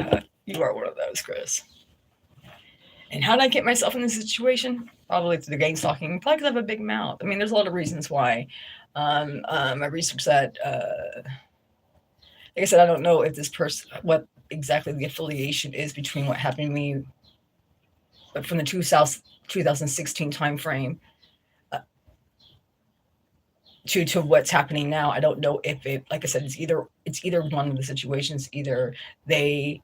you are one of those, Chris. And how did I get myself in this situation? Probably through the gang stalking. Probably because I have a big mouth. I mean, there's a lot of reasons why. I researched that. Like I said, I don't know if this person, what exactly the affiliation is between what happened to me, but from the 2016 timeframe to what's happening now. I don't know if it, like I said, it's either one of the situations. Either they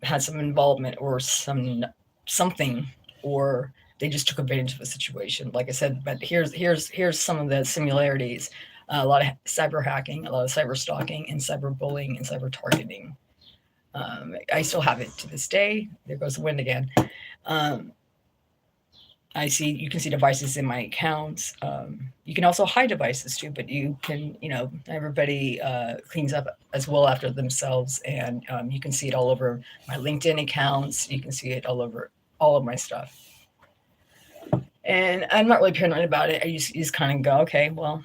had some involvement or something, or they just took advantage of a situation. Like I said, but here's some of the similarities. A lot of cyber hacking, a lot of cyber stalking, and cyber bullying and cyber targeting. I still have it to this day. There goes the wind again. You can see devices in my accounts. You can also hide devices too, but you can, everybody cleans up as well after themselves. And you can see it all over my LinkedIn accounts. You can see it all over all of my stuff. And I'm not really paranoid about it. You just kind of go, okay, well,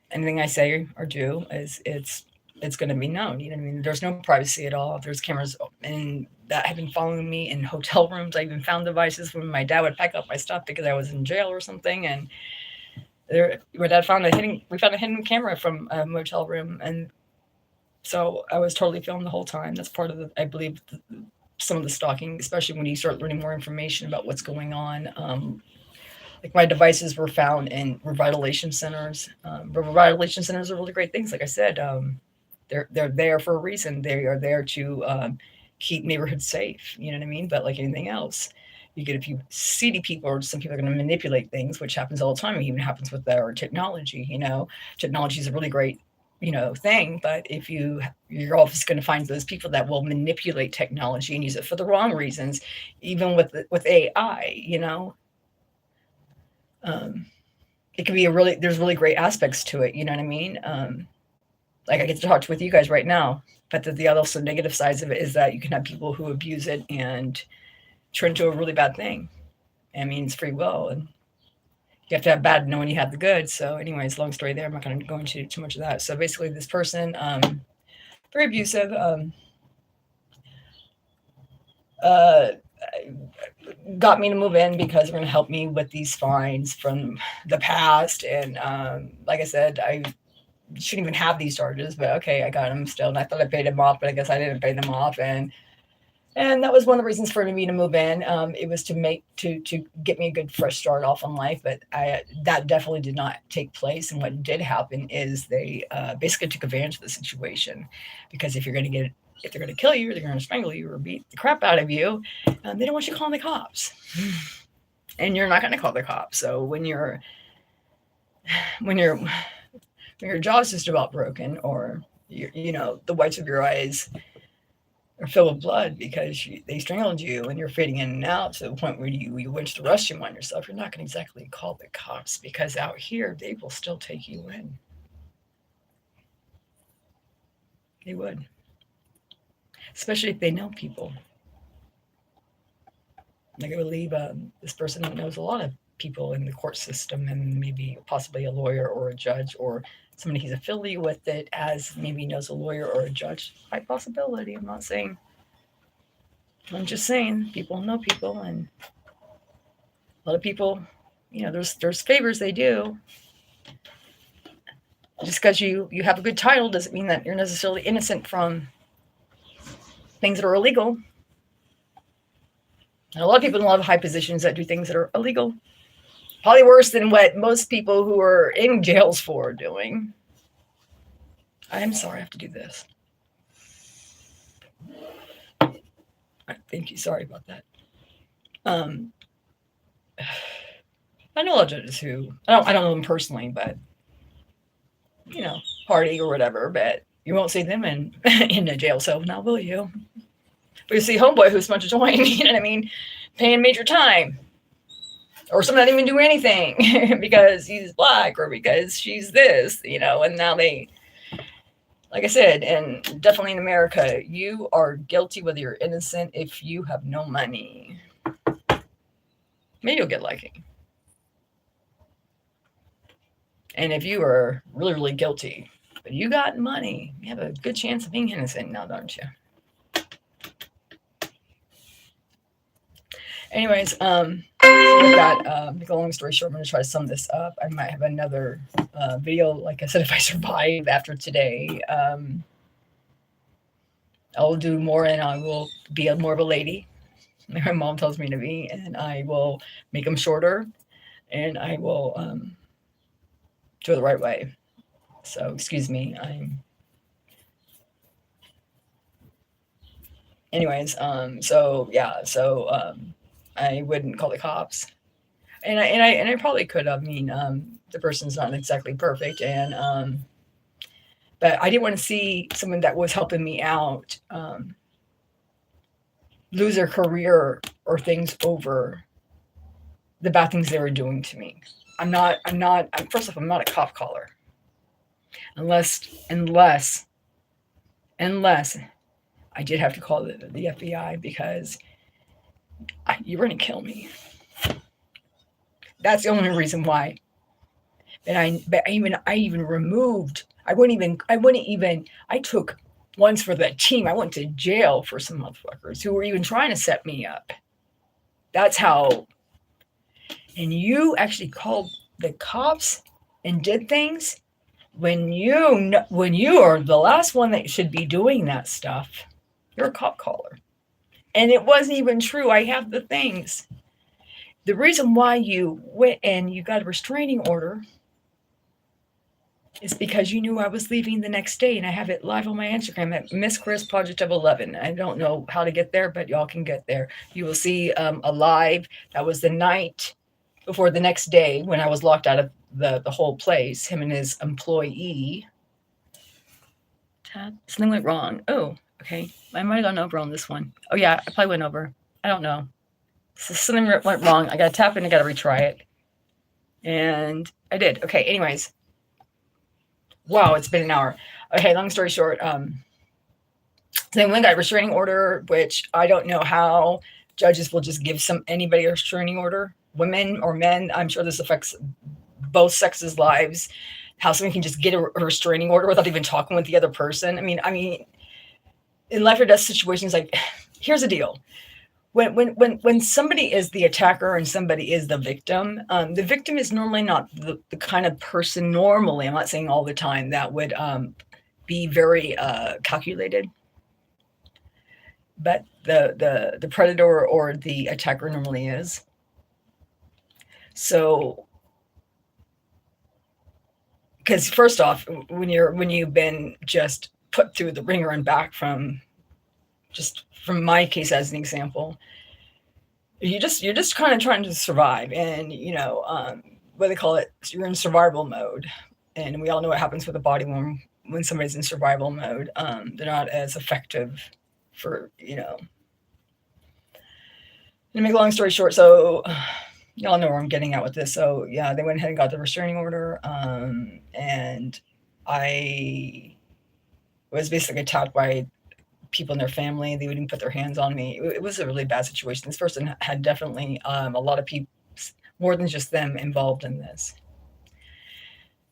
anything I say or do it's going to be known. You know what I mean? There's no privacy at all. There's cameras and that have been following me in hotel rooms. I even found devices when my dad would pack up my stuff because I was in jail or something. And my dad we found a hidden camera from a motel room. And so I was totally filmed the whole time. That's part of I believe, some of the stalking, especially when you start learning more information about what's going on. Like my devices were found in revitalization centers. Revitalization centers are really great things. Like I said, they're there for a reason. They are there to keep neighborhoods safe. You know what I mean? But like anything else, you get a few seedy people, or some people are going to manipulate things, which happens all the time. It even happens with our technology. Technology is a really great thing. But if you're always going to find those people that will manipulate technology and use it for the wrong reasons, even with AI, it can be there's really great aspects to it. You know what I mean? Like I get to talk with you guys right now, but the also negative sides of it is that you can have people who abuse it and turn into a really bad thing. I mean, it's free will, and you have to have bad to know when you have the good. So, anyways, long story there. I'm not going to go into too much of that. So, basically, this person, very abusive, uh, got me to move in because they're going to help me with these fines from the past. And like I said, I shouldn't even have these charges, but okay, I got them still. And I thought I paid them off, but I guess I didn't pay them off. And that was one of the reasons for me to move in. It was to get me a good fresh start off on life, but that definitely did not take place. And what did happen is they basically took advantage of the situation, because if they're going to kill you, or they're going to strangle you, or beat the crap out of you, they don't want you calling the cops, and you're not going to call the cops. So when your jaw's just about broken, or the whites of your eyes are filled with blood because they strangled you and you're fading in and out to the point where you went to the restroom on yourself, you're not going to exactly call the cops, because out here they will still take you in. They would, especially if they know people. Like I believe this person knows a lot of people in the court system, and maybe possibly a lawyer or a judge, or somebody he's affiliated with it as maybe knows a lawyer or a judge. High possibility. I'm just saying people know people, and a lot of people, there's favors they do. Just because you have a good title doesn't mean that you're necessarily innocent from things that are illegal. And a lot of people in a lot of high positions that do things that are illegal, probably worse than what most people who are in jails for are doing. I'm sorry I have to do this. Thank you. Sorry about that. I know a lot of judges who I don't know them personally, but party or whatever. But you won't see them in a jail cell now, will you? But you see homeboy who's about to join. You know what I mean? Paying major time, or some not even doing anything because he's black or because she's this. And now they. Like I said, and definitely in America, you are guilty whether you're innocent if you have no money. Maybe you'll get lucky. And if you are really, really guilty, but you got money, you have a good chance of being innocent now, don't you? Anyways, with that, make a long story short, I'm going to try to sum this up. I might have another video, like I said, if I survive after today. I'll do more, and I will be more of a lady, like my mom tells me to be, and I will make them shorter, and I will do it the right way. So, excuse me, anyways, I wouldn't call the cops, and I probably could have. I mean, the person's not exactly perfect, and but I didn't want to see someone that was helping me out lose their career or things over the bad things they were doing to me. First off, I'm not a cop caller, unless I did have to call the FBI because you were going to kill me. That's the only reason why. And I even removed. I took once for the team. I went to jail for some motherfuckers who were even trying to set me up. That's how. And you actually called the cops and did things when you are the last one that should be doing that stuff. You're a cop caller. And it wasn't even true. I have the things. The reason why you went and you got a restraining order is because you knew I was leaving the next day, and I have it live on my Instagram at Miss Chris Project 11. I don't know how to get there, but y'all can get there. You will see a live. That was the night before the next day when I was locked out of the whole place, him and his employee. Something went wrong. Oh, okay. I might have gone over on this one. Oh yeah, I probably went over. I don't know. So something went wrong. I gotta tap in. I gotta retry it. And I did. Okay. Anyways, wow, it's been an hour. Okay. Long story short, then we got a restraining order, which I don't know how judges will just give anybody a restraining order, women or men. I'm sure this affects both sexes' lives. How someone can just get a restraining order without even talking with the other person. I mean, in life or death situations, like, here's the deal. When somebody is the attacker and somebody is the victim is normally not the kind of person normally, I'm not saying all the time, that would be very calculated. But the predator or the attacker normally is. So, because first off, when you've been just put through the ringer and back from my case as an example, you're just kind of trying to survive, and what they call it, you're in survival mode, and we all know what happens with the body when somebody's in survival mode. They're not as effective for to make a long story short. So y'all know where I'm getting at with this. So yeah, they went ahead and got the restraining order, and I was basically attacked by people in their family. They wouldn't put their hands on me. It was a really bad situation. This person had definitely a lot of people, more than just them, involved in this.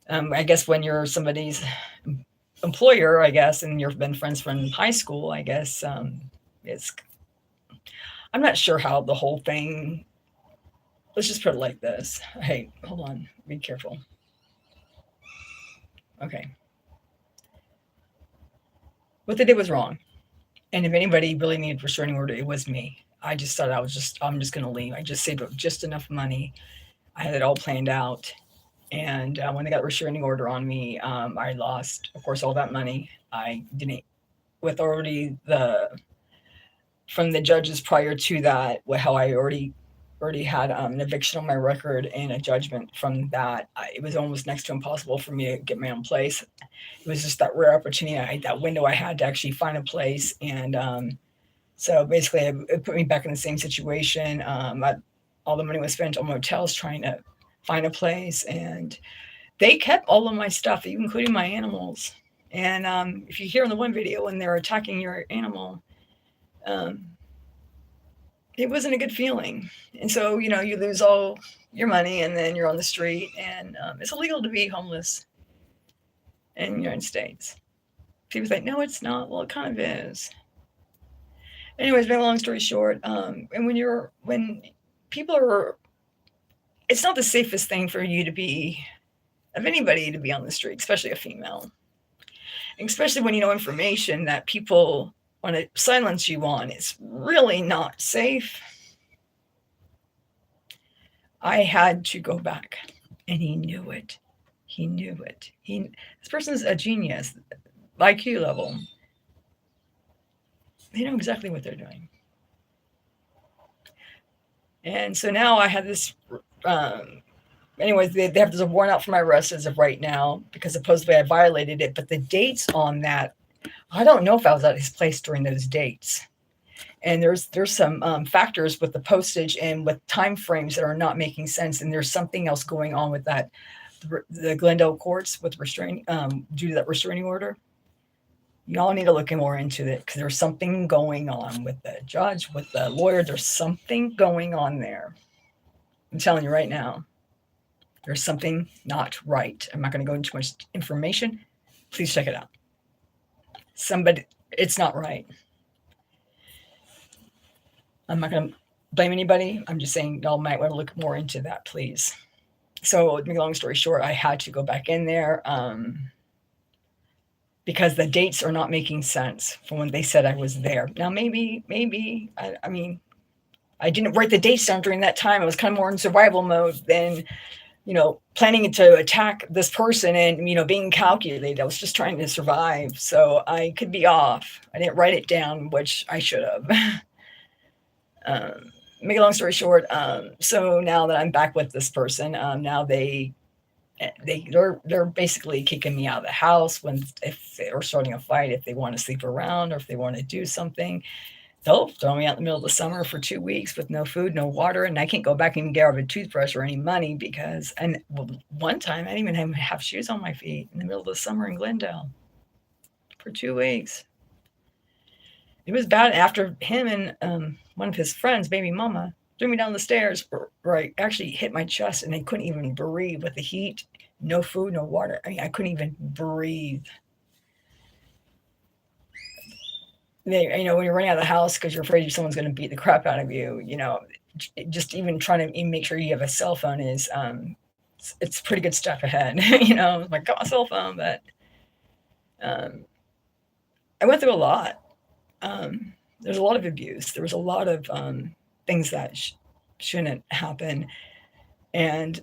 I guess when you're somebody's employer, I guess, and you've been friends from high school, I guess, I'm not sure how the whole thing, let's just put it like this. Hey, hold on, be careful. Okay. What they did was wrong. And if anybody really needed restraining order, it was me. I just thought I'm just going to leave. I just saved up just enough money. I had it all planned out. And when they got restraining order on me, I lost, of course, all that money. I didn't, with already from the judges prior to that, how I already had an eviction on my record and a judgment from that. It was almost next to impossible for me to get my own place. It was just that rare opportunity, that window I had to actually find a place. And so basically it put me back in the same situation. All the money was spent on motels trying to find a place, and they kept all of my stuff, including my animals. And if you hear in the one video when they're attacking your animal, it wasn't a good feeling. And so, you lose all your money, and then you're on the street, and it's illegal to be homeless in the United States. People think, no, it's not. Well, it kind of is. Anyways, make a long story short, and when people are, it's not the safest thing for you to be, of anybody to be on the street, especially a female. And especially when you know information that people want to silence you on. It's really not safe. I had to go back, and he knew it. He knew it. This person's a genius, IQ level. They know exactly what they're doing. And so now I have this, anyways, they have this warrant out for my arrest as of right now, because supposedly I violated it. But the dates on that, I don't know if I was at his place during those dates. And there's some factors with the postage and with time frames that are not making sense. And there's something else going on with that. The Glendale courts with due to that restraining order. Y'all need to look more into it, because there's something going on with the judge, with the lawyer. There's something going on there. I'm telling you right now, there's something not right. I'm not going to go into much information. Please check it out. It's not right. I'm not going to blame anybody. I'm just saying y'all might want to look more into that, please. So, to make a long story short, I had to go back in there because the dates are not making sense from when they said I was there. Now, maybe, I mean, I didn't write the dates down during that time. I was kind of more in survival mode than, planning to attack this person and, being calculated. I was just trying to survive. So I could be off. I didn't write it down, which I should have. Make a long story short, so now that I'm back with this person, now they They're basically kicking me out of the house when if they're starting a fight, if they want to sleep around or if they want to do something. They'll throw me out in the middle of the summer for 2 weeks with no food, no water, and I can't go back and get a toothbrush or any money because. And well, one time I didn't even have shoes on my feet in the middle of the summer in Glendale for 2 weeks. It was bad. After him and one of his friends, baby mama, threw me down the stairs where I actually hit my chest and I couldn't even breathe with the heat, no food, no water. I mean, I couldn't even breathe. When you're running out of the house because you're afraid someone's going to beat the crap out of you, just even trying to even make sure you have a cell phone is, it's pretty good stuff ahead. I got my cell phone, but I went through a lot. There's a lot of abuse. There was a lot of things that shouldn't happen. And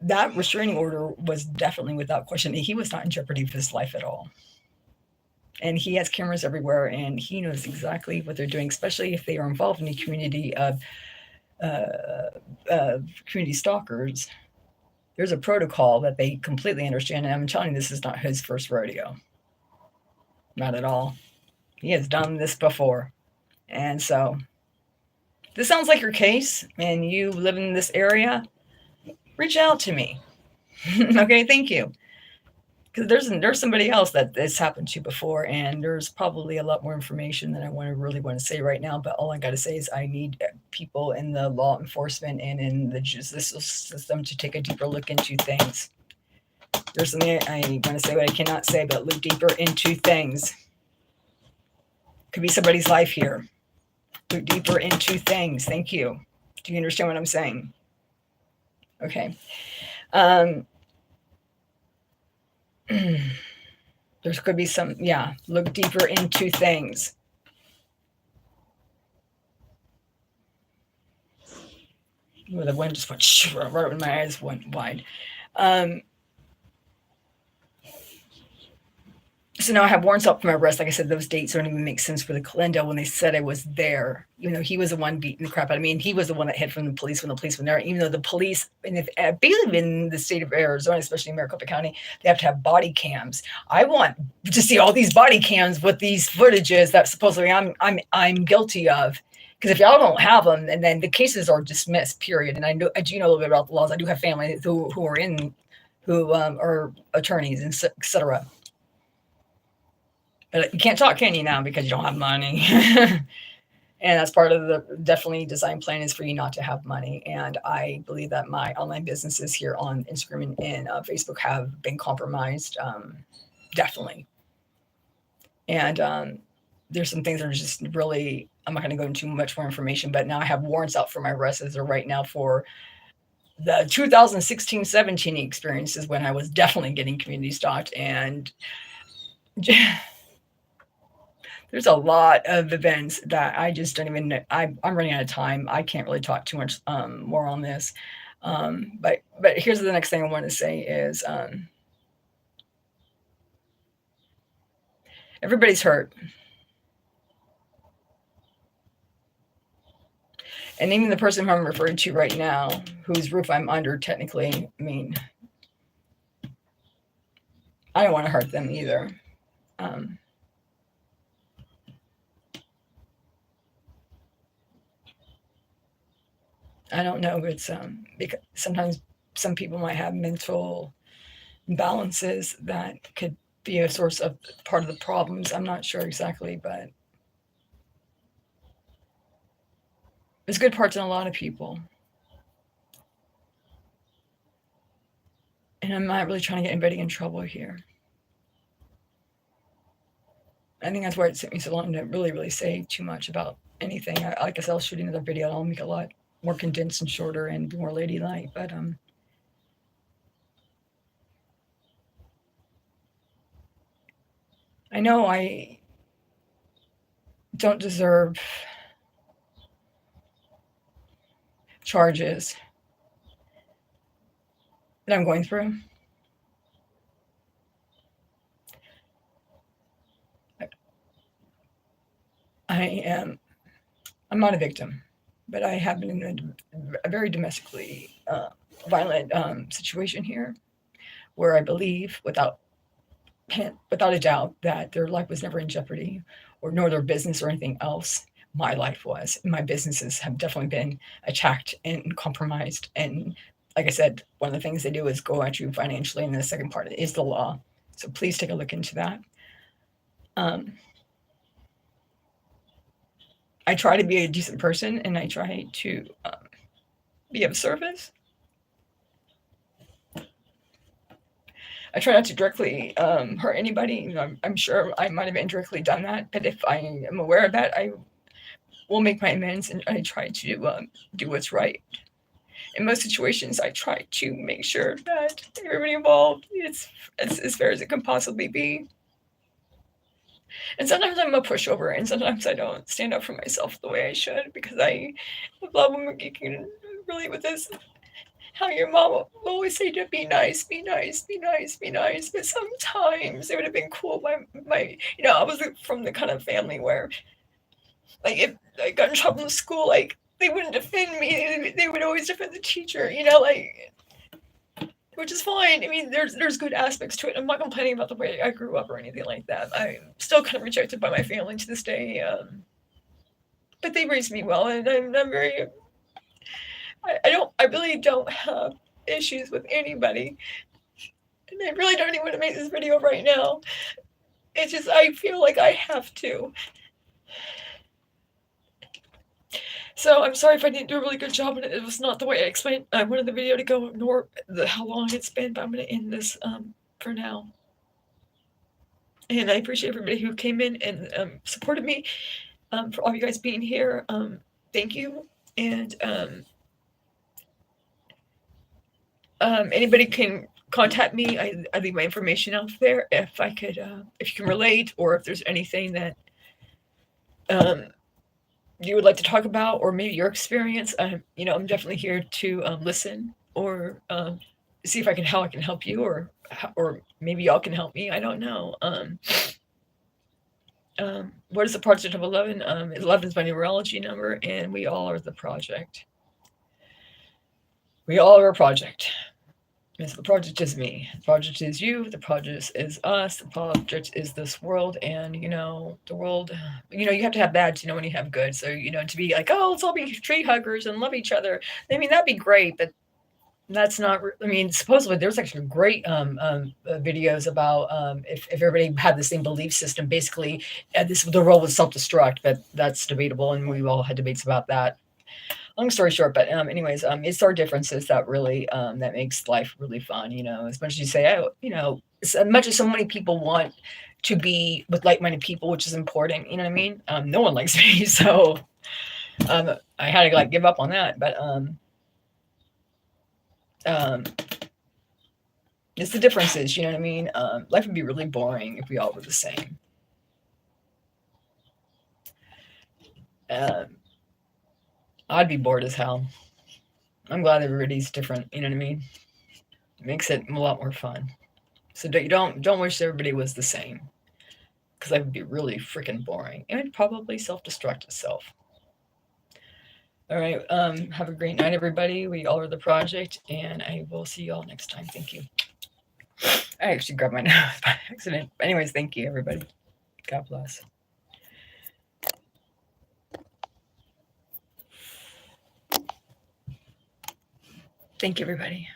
that restraining order was definitely without question. He was not in jeopardy of his life at all. And he has cameras everywhere, and he knows exactly what they're doing, especially if they are involved in a community of community stalkers. There's a protocol that they completely understand, and I'm telling you, this is not his first rodeo. Not at all. He has done this before. And so, this sounds like your case, and you live in this area, reach out to me. Okay, thank you. Because there's somebody else that this happened to before, and there's probably a lot more information than I really want to say right now. But all I got to say is I need people in the law enforcement and in the judicial system to take a deeper look into things. There's something I want to say, but I cannot say. But look deeper into things. Could be somebody's life here. Look deeper into things. Thank you. Do you understand what I'm saying? Okay. There could be some, look deeper into things. Well, the wind just went right when my eyes went wide. So now I have warrants out for my arrest. Like I said, those dates don't even make sense for the Glendale when they said I was there. He was the one beating the crap out of me, and he was the one that hid from the police when the police were there. Even though the police, basically in the state of Arizona, especially in Maricopa County, they have to have body cams. I want to see all these body cams with these footages that supposedly I'm guilty of. Because if y'all don't have them, and then the cases are dismissed, period. And I do know a little bit about the laws. I do have family who are attorneys and et cetera. But you can't talk, can you, now, because you don't have money? And that's part of the definitely design plan is for you not to have money. And I believe that my online businesses here on Instagram and Facebook have been compromised, definitely. And there's some things that are just really, I'm not going to go into much more information, but now I have warrants out for my arrest as of right now for the 2016-17 experiences when I was definitely getting community stalked. And there's a lot of events that I just don't even know. I'm running out of time. I can't really talk too much more on this. But here's the next thing I want to say is everybody's hurt. And even the person who I'm referring to right now, whose roof I'm under technically, I don't want to hurt them either. I don't know. It's because sometimes some people might have mental imbalances that could be a source of part of the problems. I'm not sure exactly, but there's good parts in a lot of people. And I'm not really trying to get anybody in trouble here. I think that's why it took me so long to really, really say too much about anything. Like I said, I'll shoot another video and I'll make it a lot more condensed and shorter and be more ladylike. But I know I don't deserve charges that I'm going through. I'm not a victim, but I have been in a very domestically violent situation here, where I believe without a doubt that their life was never in jeopardy, or nor their business or anything else. My life was. My businesses have definitely been attacked and compromised. And like I said, one of the things they do is go at you financially, and the second part is the law. So please take a look into that. I try to be a decent person, and I try to be of service. I try not to directly hurt anybody. You know, I'm sure I might have indirectly done that, but if I am aware of that, I will make my amends, and I try to do what's right. In most situations, I try to make sure that everybody involved is as fair as it can possibly be. And sometimes I'm a pushover, and sometimes I don't stand up for myself the way I should, because I love when you can relate with this. How your mom will always say to be nice, be nice, be nice, be nice. But sometimes it would have been cool. I was from the kind of family where, like, if I got in trouble in school, like, they wouldn't defend me. They would always defend the teacher, like, which is fine. I mean, there's good aspects to it. I'm not complaining about the way I grew up or anything like that. I'm still kind of rejected by my family to this day. But they raised me well, and I'm very. I really don't have issues with anybody, and I really don't even want to make this video right now. It's just I feel like I have to. So I'm sorry if I didn't do a really good job, and it was not the way I explained. I wanted the video to go, nor how long it's been, but I'm going to end this for now. And I appreciate everybody who came in and supported me. For all you guys being here, thank you. And anybody can contact me. I leave my information out there if you can relate, or if there's anything that you would like to talk about, or maybe your experience. I'm definitely here to listen, or see if how I can help you, or maybe y'all can help me. I don't know. What is the project of 11? 11 is my numerology number, and we all are the project. We all are a project. Yes, the project is me. The project is you. The project is us. The project is this world. And, the world, you have to have bad to know when you have good. So, to be like, oh, let's all be tree huggers and love each other. I mean, that'd be great, but that's not, supposedly there's actually great videos about if everybody had the same belief system, basically the world would self-destruct, but that's debatable. And we all had debates about that. Long story short, but anyways, it's our differences that really that makes life really fun. As much as you say, as much as so many people want to be with like-minded people, which is important. You know what I mean? No one likes me, so I had to give up on that. But it's the differences. You know what I mean? Life would be really boring if we all were the same. I'd be bored as hell. I'm glad everybody's different. You know what I mean? It makes it a lot more fun. So don't wish everybody was the same, because that would be really freaking boring, and it'd probably self-destruct itself. All right. Have a great night, everybody. We all are the project, and I will see you all next time. Thank you. I actually grabbed my nose by accident. Anyways, thank you, everybody. God bless. Thank you, everybody.